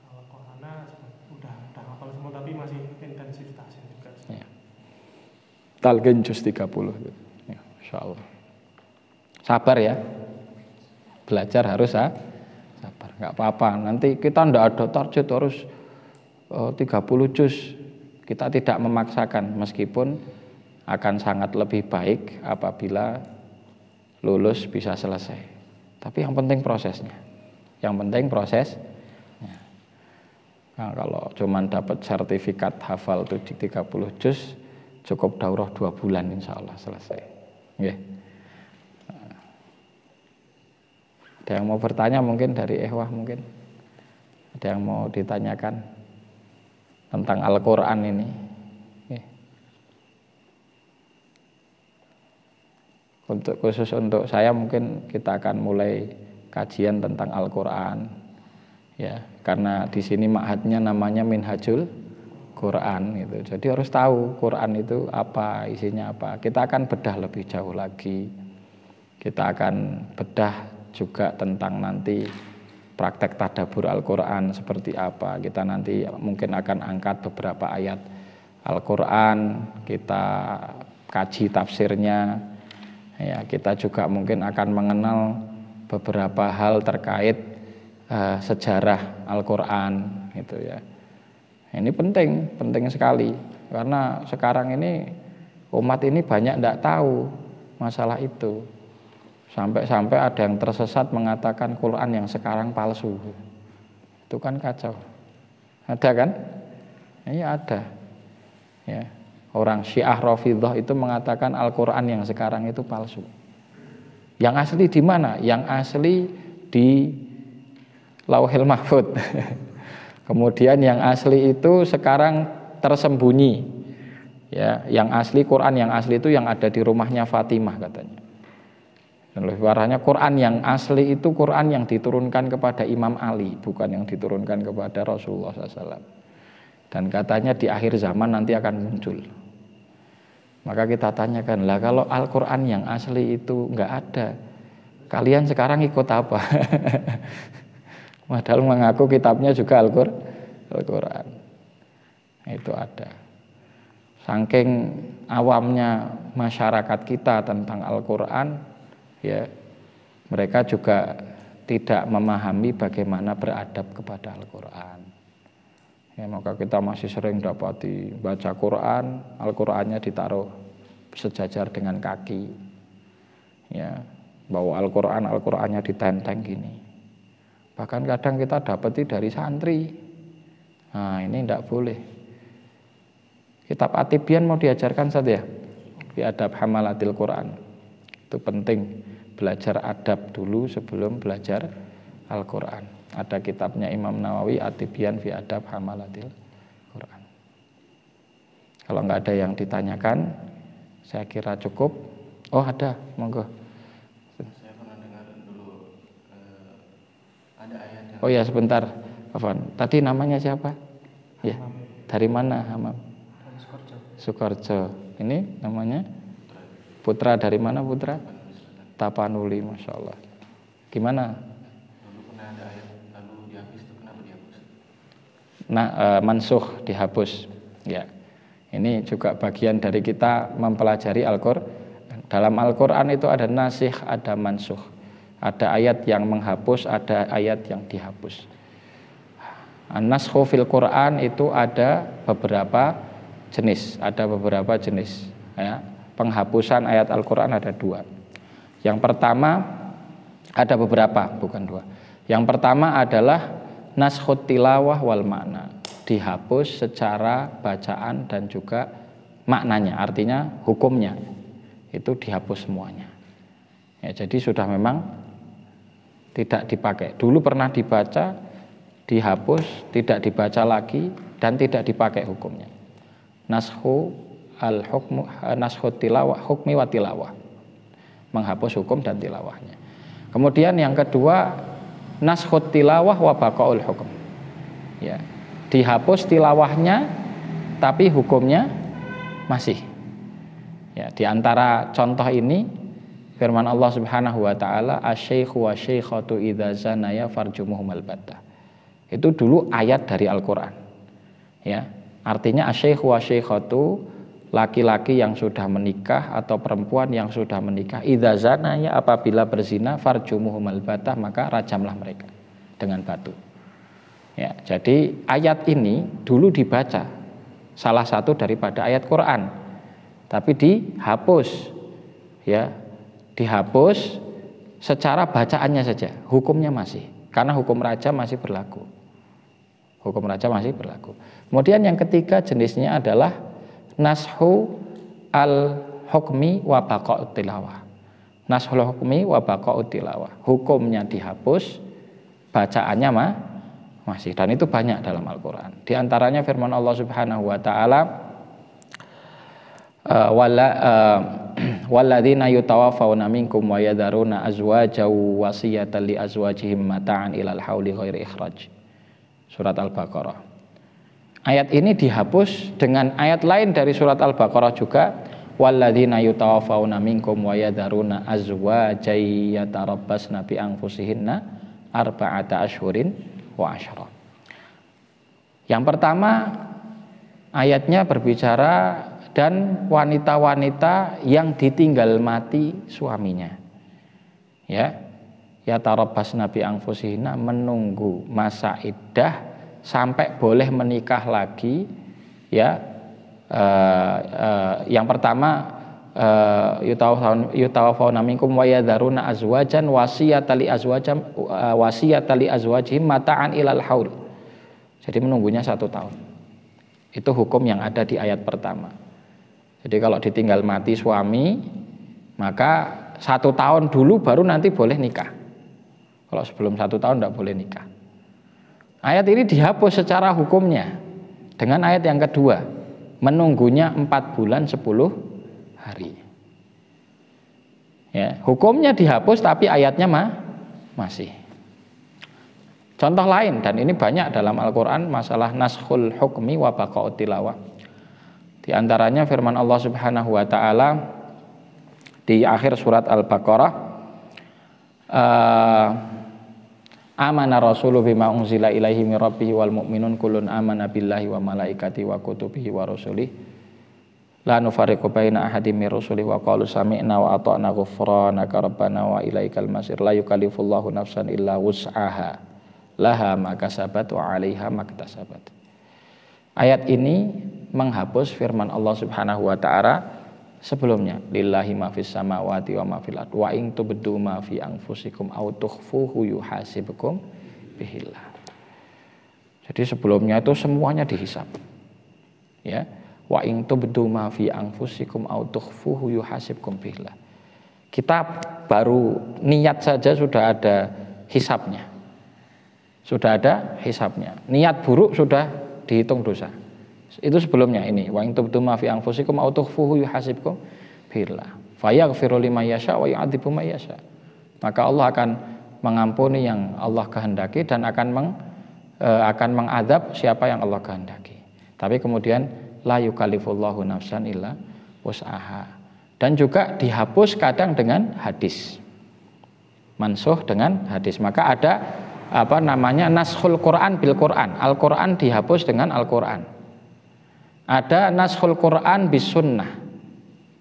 Halakoh ana udah hafal semua tapi masih intensif tahsin juga. Ya. Talqin juz 30 ya, insyaallah. Sabar ya. Belajar harus sabar. Enggak apa-apa. Nanti kita ndak ada target harus 30 juz. Kita tidak memaksakan, meskipun akan sangat lebih baik apabila lulus bisa selesai. Tapi yang penting prosesnya. Yang penting proses. Nah, kalau cuman dapat sertifikat hafal 30 juz, cukup daurah 2 bulan insya Allah selesai. Nggih. Ada yang mau bertanya mungkin dari ikhwah mungkin? Ada yang mau ditanyakan tentang Al-Quran ini? Khusus untuk saya mungkin kita akan mulai kajian tentang Al-Quran ya, karena di sini ma'hadnya namanya Minhajul Quran gitu. Jadi harus tahu Quran itu apa, isinya apa. Kita akan bedah lebih jauh lagi. Kita akan bedah juga tentang nanti praktek tadabbur Al-Quran seperti apa. Kita nanti mungkin akan angkat beberapa ayat Al-Quran, kita kaji tafsirnya, ya, kita juga mungkin akan mengenal beberapa hal terkait sejarah Al-Quran gitu ya. Ini penting sekali karena sekarang ini umat ini banyak tidak tahu masalah itu. Sampai-sampai ada yang tersesat mengatakan Quran yang sekarang palsu. Itu kan kacau. Ada kan? Iya ada. Ya. Orang Syiah Rafidhah itu mengatakan Al-Quran yang sekarang itu palsu. Yang asli di mana? Yang asli di Lauhil Mahfud. Kemudian yang asli itu sekarang tersembunyi. Ya, yang asli Quran yang asli itu yang ada di rumahnya Fatimah katanya. Dan lebih parahnya Quran yang asli itu Quran yang diturunkan kepada Imam Ali, bukan yang diturunkan kepada Rasulullah SAW. Dan katanya di akhir zaman nanti akan muncul. Maka kita tanyakan, lah kalau Al-Quran yang asli itu nggak ada, kalian sekarang ikut apa? Padahal mengaku kitabnya juga Al-Quran. Itu ada. Saking awamnya masyarakat kita tentang Al-Quran, ya, mereka juga tidak memahami bagaimana beradab kepada Al-Quran. Ya, maka kita masih sering dapati baca Quran, Al-Qurannya ditaruh sejajar dengan kaki. Ya, bawa Al-Quran, Al-Qurannya ditenteng gini. Bahkan kadang kita dapati dari santri. Nah, ini tidak boleh. Kitab At-Tibyan mau diajarkan saja, fi adab hamalatil Quran. Itu penting, belajar adab dulu sebelum belajar Al-Quran. Ada kitabnya Imam Nawawi, At-Tibyan fi adab hamalatil Quran. Kalau nggak ada yang ditanyakan, saya kira cukup. Oh ada, monggo. Saya pernah dengar dulu ada ayat yang... Oh ya sebentar, Afwan. Tadi namanya siapa? Ya, dari mana Hamam? Sukoharjo. Ini namanya? Putra dari mana Putra? Tapanuli, Masya Allah. Gimana? Dulu pernah ada ayat lalu dihapus, itu kenapa dihapus? Nah, mansuh, dihapus. Ya, ini juga bagian dari kita mempelajari Al-Quran. Dalam Al-Quran itu ada nasih, ada mansuh. Ada ayat yang menghapus, ada ayat yang dihapus. An-naskhu fil Quran itu ada beberapa jenis, ya. Penghapusan ayat Al-Quran ada dua. Yang pertama, ada beberapa, bukan dua. Yang pertama adalah naskhut tilawah wal makna, dihapus secara bacaan dan juga maknanya, artinya hukumnya itu dihapus semuanya. Ya, jadi sudah memang tidak dipakai. Dulu pernah dibaca, dihapus, tidak dibaca lagi dan tidak dipakai hukumnya. Naskhu al-hukmu, naskhu tilawah, hukmi wa tilawah, menghapus hukum dan tilawahnya. Kemudian yang kedua, naskhu tilawah wa baqaul hukum. Ya, dihapus tilawahnya tapi hukumnya masih. Ya, di antara contoh ini firman Allah Subhanahu wa taala, asy-syaikhu wa syaikhatu idza zanaya farjumuhumal battah. Itu dulu ayat dari Al-Qur'an. Ya. Artinya asy-syaikhu wa syaikhatu, laki-laki yang sudah menikah atau perempuan yang sudah menikah, idza zanaya, apabila berzina, farjumuhumal battah, maka rajamlah mereka dengan batu. Ya, jadi ayat ini dulu dibaca, salah satu daripada ayat Quran, tapi dihapus. Ya, dihapus secara bacaannya saja, hukumnya masih, karena hukum raja masih berlaku. Hukum raja masih berlaku. Kemudian yang ketiga jenisnya adalah nashu al-hukmi wa baqa'ut tilawah. Nashul hukmi wa baqa'ut tilawah. Hukumnya dihapus, bacaannya masih, dan itu banyak dalam Al-Qur'an. Di antaranya firman Allah Subhanahu wa taala, walladzina yutawaffawna minkum wa yadharuna azwajan wasiyatan li azwajihim mata'an ilal hauli ghairi ikhraj. Surat Al-Baqarah. Ayat ini dihapus dengan ayat lain dari surat Al-Baqarah juga, walladzina yutawaffawna minkum wa yadharuna azwajan yatarabbasna bi anfusihinna arba'ata ashhurin wa asyara. Yang pertama Ayatnya berbicara dan wanita-wanita yang ditinggal mati suaminya. Ya tarabbasna bi anfusihinna, menunggu masa iddah sampai boleh menikah lagi. Yang pertama yutawafawna minkum wa yadharuna azwajan wasiyatan li azwajihim mata'an ilal haul. Jadi menunggunya 1 tahun. Itu hukum yang ada di ayat pertama. Jadi kalau ditinggal mati suami, maka 1 tahun dulu baru nanti boleh nikah. Kalau sebelum 1 tahun tidak boleh nikah. Ayat ini dihapus secara hukumnya dengan ayat yang kedua, menunggunya 4 bulan 10 hari. Ya, hukumnya dihapus tapi ayatnya masih. Contoh lain, dan ini banyak dalam Al-Quran, masalah naskhul hukmi wa baqa'ut tilawah. Di antaranya firman Allah Subhanahu wa ta'ala di akhir surat Al-Baqarah, amana rasulu bima unzila ilaihi min rabbihi wal mu'minun kullun amana billahi wa malaikati wa kutubihi wa rusulih la nufarriqu baina ahadin min rusulih wa qalu sami'na wa ata'na ghufranaka rabbana wa ilaikal masir la yukallifullahu nafsan illa wus'aha laha ma kasabat wa 'alaiha ma iktasabat. Ayat ini menghapus firman Allah Subhanahu wa ta'ala sebelumnya, lillahi ma fis samawati wa ma fil ardh wa in tubdu ma fi anfusikum aw tukhfuhu yuhasibukum bihillah. Jadi sebelumnya itu semuanya dihisab. Ya, wa in tubdu ma fi anfusikum aw tukhfuhu yuhasibukum bihillah. Kita baru niat saja sudah ada hisabnya. Sudah ada hisabnya. Niat buruk sudah dihitung dosa. Itu sebelumnya ini, wa in tubdu ma fi anfusikum aw tukhfuhu yuhasibkum billah fayaghfiru liman yasha wa yu'adzibu man yasha. Maka Allah akan mengampuni yang Allah kehendaki dan akan mengadab siapa yang Allah kehendaki. Tapi kemudian la yukallifullahu nafsan illa wus'aha. Dan juga dihapus kadang dengan hadis. Mansuh dengan hadis. Maka ada naskhul Quran bil Quran. Al-Quran dihapus dengan Al-Quran. Ada naskhul Quran bis sunnah.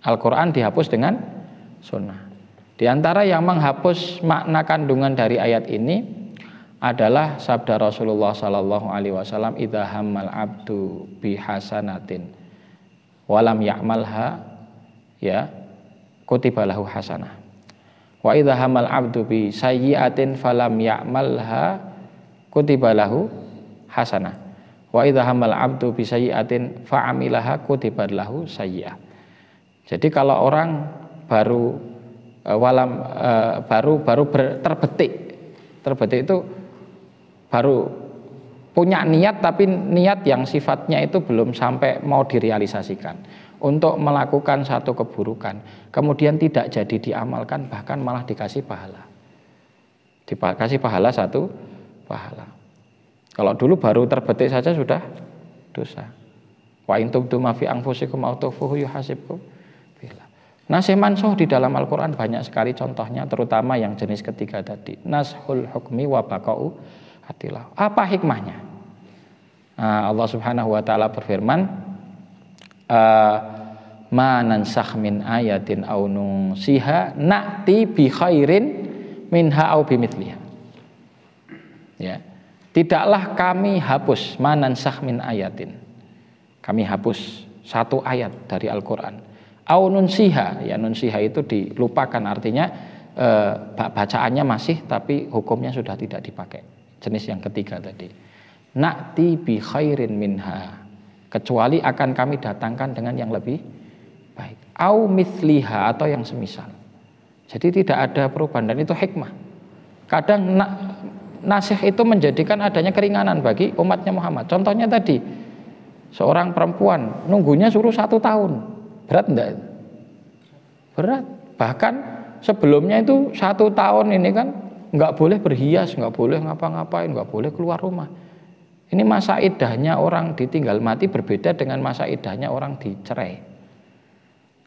Al-Quran dihapus dengan sunnah. Di antara yang menghapus makna kandungan dari ayat ini adalah sabda Rasulullah sallallahu alaihi wasallam, idza hammal abdu bi hasanatin walam ya'malha kutiba lahu hasanah. Wa idza hamal abdu bi sayyi'atin falam ya'malha kutiba lahu hasanah. Wa idza hamal abdu bi sayyi'atin fa'amilaha kutiba lahu sayyi'ah. Jadi kalau orang baru terbetik itu baru punya niat, tapi niat yang sifatnya itu belum sampai mau direalisasikan untuk melakukan satu keburukan, kemudian tidak jadi diamalkan, bahkan malah dikasih pahala. Dikasih pahala 1 pahala. Kalau dulu baru terbetik saja sudah dosa. Wa in tubdu ma fi anfusikum aw tukhfuhu yuhasibkum billah. Nasih mansuh di dalam Al-Quran banyak sekali contohnya, terutama yang jenis ketiga tadi, nashul hukmi wa baqa'u atilah. Apa hikmahnya? Allah Subhanahu wa ta'ala berfirman, ma nansakh min ayatin aw nunsiha na'ti bi khairin minha aw bimithliha. Ya. Tidaklah kami hapus, ma nansakh min ayatin. Kami hapus 1 ayat dari Al-Qur'an. Aw nunsiha, ya nunsiha itu dilupakan, artinya bacaannya masih tapi hukumnya sudah tidak dipakai. Jenis yang ketiga tadi. Na'ti bi khairin minha, kecuali akan kami datangkan dengan yang lebih baik. Au mithliha, atau yang semisal. Jadi tidak ada perubahan, dan itu hikmah. Kadang nasih itu menjadikan adanya keringanan bagi umatnya Muhammad. Contohnya tadi, seorang perempuan nunggunya suruh 1 tahun. Berat enggak? Berat. Bahkan sebelumnya itu 1 tahun ini kan enggak boleh berhias, enggak boleh ngapa-ngapain, enggak boleh keluar rumah. Ini masa iddahnya orang ditinggal mati berbeda dengan masa iddahnya orang dicerai.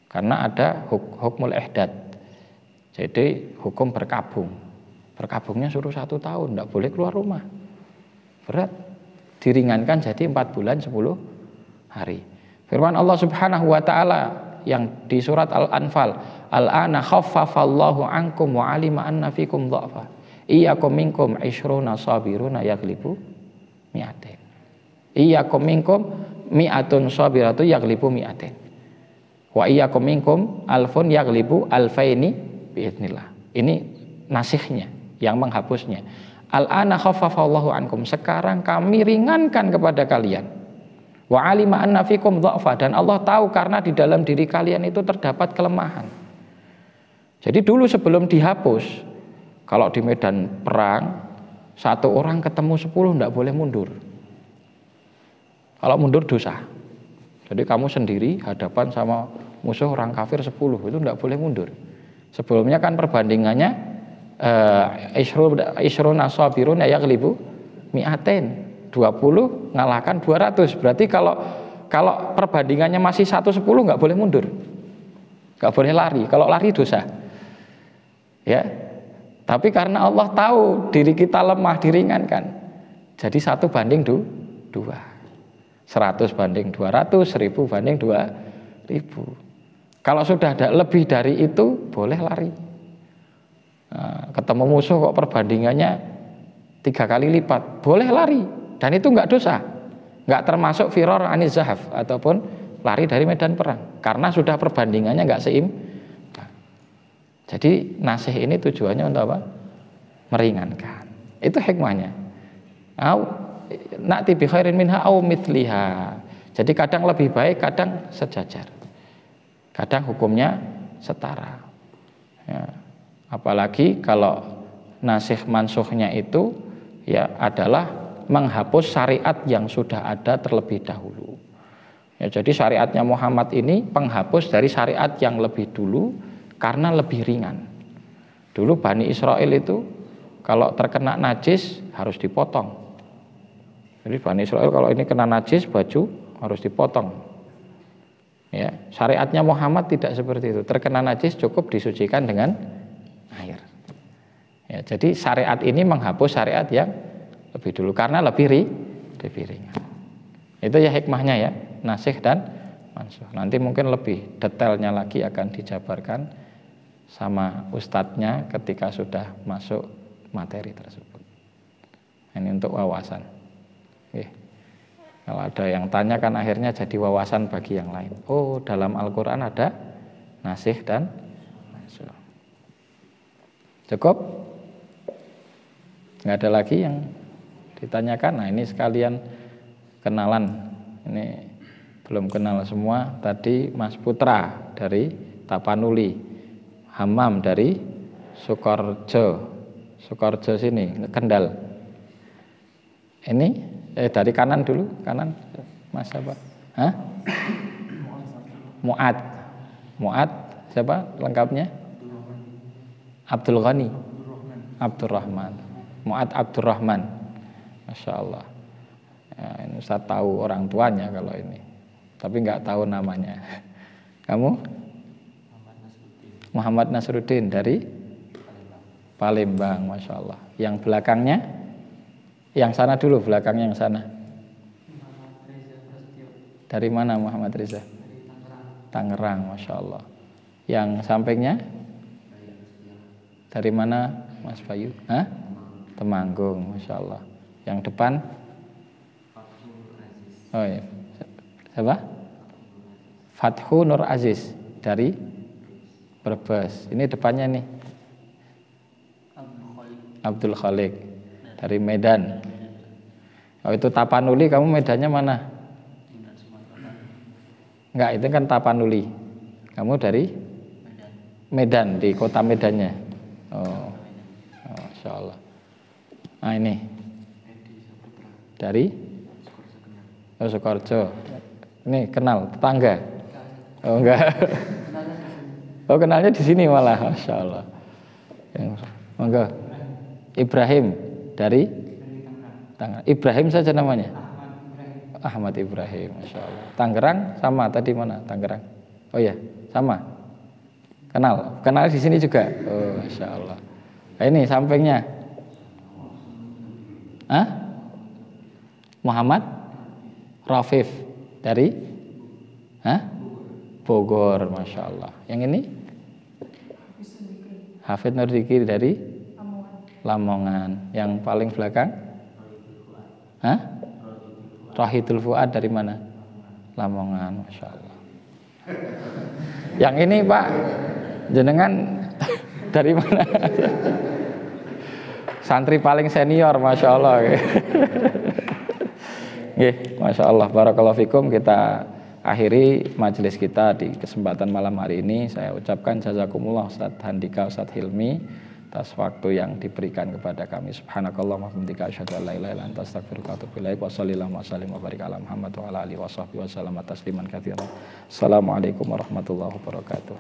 Karena ada hukmul ihdad. Jadi hukum berkabung. Berkabungnya suruh 1 tahun, tidak boleh keluar rumah. Berat. Diringankan jadi 4 bulan 10 hari. Firman Allah Subhanahu wa taala yang di surat Al-Anfal, al-ana khaffafallahu ankum wa alima anna fikum dha'fa. Iyyakum minkum 'ishruna sabiruna yaghlibu mi'atain. Iyyakum minkum mi'atun sabiratu yaghlibu mi'atain. Wa iyyakum minkum alfun yaghlibu alfaini biidznillah. Ini nasihnya yang menghapusnya. Al-ana khaffafallahu ankum, sekarang kami ringankan kepada kalian. Wa alima anna fikum dha'fa, dan Allah tahu karena di dalam diri kalian itu terdapat kelemahan. Jadi dulu sebelum dihapus, kalau di medan perang 1 orang ketemu 10 tidak boleh mundur. Kalau mundur dosa. Jadi kamu sendiri hadapan sama musuh orang kafir 10, itu tidak boleh mundur. Sebelumnya kan perbandingannya ishruna sabirun yaghlibu mi'atain. 20 ngalahkan 200. Berarti kalau perbandingannya masih 1-10 nggak boleh mundur, nggak boleh lari. Kalau lari dosa, ya. Tapi karena Allah tahu diri kita lemah, diringankan. Jadi 1 banding 2, 100 banding 200, 1000 banding 2000. Kalau sudah ada lebih dari itu, boleh lari. Nah, ketemu musuh kok perbandingannya 3 kali lipat, boleh lari. Dan itu enggak dosa, enggak termasuk firar aniz zahaf ataupun lari dari medan perang, karena sudah perbandingannya enggak seimbang. Jadi nasih ini tujuannya untuk apa? Meringankan. Itu hikmahnya. Na'ti bi khairin minha au mithliha. Jadi kadang lebih baik, kadang sejajar. Kadang hukumnya setara. Ya. Apalagi kalau nasih mansuhnya itu ya adalah menghapus syariat yang sudah ada terlebih dahulu. Ya, jadi syariatnya Muhammad ini penghapus dari syariat yang lebih dulu karena lebih ringan. Dulu Bani Israel itu kalau terkena najis harus dipotong. Jadi Bani Israel kalau ini kena najis baju harus dipotong. Ya, syariatnya Muhammad tidak seperti itu. Terkena najis cukup disucikan dengan air. Ya, jadi syariat ini menghapus syariat yang lebih dulu karena lebih ringan. Itu ya hikmahnya ya, nasih dan mansuh. Nanti mungkin lebih detailnya lagi akan dijabarkan sama ustadznya ketika sudah masuk materi tersebut. Ini untuk wawasan. Kalau ada yang tanya kan akhirnya jadi wawasan bagi yang lain. Oh, dalam Al-Quran ada nasih dan mansuh. Cukup? Nggak ada lagi yang ditanyakan. Nah, ini sekalian kenalan. Ini belum kenal semua. Tadi Mas Putra dari Tapanuli, Hamam dari Sukorejo sini, Kendal. Ini dari kanan dulu, kanan Mas siapa? Hah? Mu'ad siapa lengkapnya? Abdul Ghani, Abdurrahman. Mu'ad Abdurrahman. Masya Allah. Ya, ini Ustaz tahu orang tuanya kalau ini, tapi nggak tahu namanya. Kamu? Muhammad Nasruddin dari Palembang, Masya Allah. Yang belakangnya? Yang sana dulu, belakangnya yang sana. Dari mana Muhammad Reza? Tangerang, Masya Allah. Yang sampingnya? Dari mana Mas Bayu? Hah? Temanggung, Masya Allah. Yang depan? Oh ya, siapa? Fathu Nur Aziz dari Brebes. Ini depannya nih. Abdul Khalik dari Medan. Oh itu Tapanuli, kamu Medannya mana? Enggak, itu kan Tapanuli. Kamu dari Medan, di kota Medannya. Oh, Masya Allah. Nah ini dari Sukorejo. Ini kenal tetangga? Oh enggak. Oh kenalnya di sini malah, Masya Allah. Monggo. Ibrahim dari Tangerang. Ibrahim saja namanya. Ahmad Ibrahim, Masya Allah. Tangerang sama tadi mana? Tangerang. Oh iya, sama. Kenal di sini juga. Oh Masya Allah. Nah, ini sampingnya. Hah? Muhammad Rafif Dari? Hah? Bogor, Masya Allah. Yang ini? Hafid Nur Dikri dari? Lamongan. Yang paling belakang? Hah? Rohidul Fuad dari mana? Lamongan, Masya Allah. Yang ini Pak, jenengan dari mana? Santri paling senior, Masya Allah. Masya Allah, barakallahu fikum. Kita akhiri majelis kita di kesempatan malam hari ini. Saya ucapkan jazakumullah Ustadz Handika, Ustadz Hilmi atas waktu yang diberikan kepada kami. Subhanakallahumma wa bihamdika asyhadu an la ilaha illa anta astaghfiruka wa atubu ilaik. Wa sallallahu wa sallim wa barik ala Muhammad wa ala alihi wa sahbihi wa sallam tasliman katsiran. Assalamualaikum warahmatullahi wabarakatuh.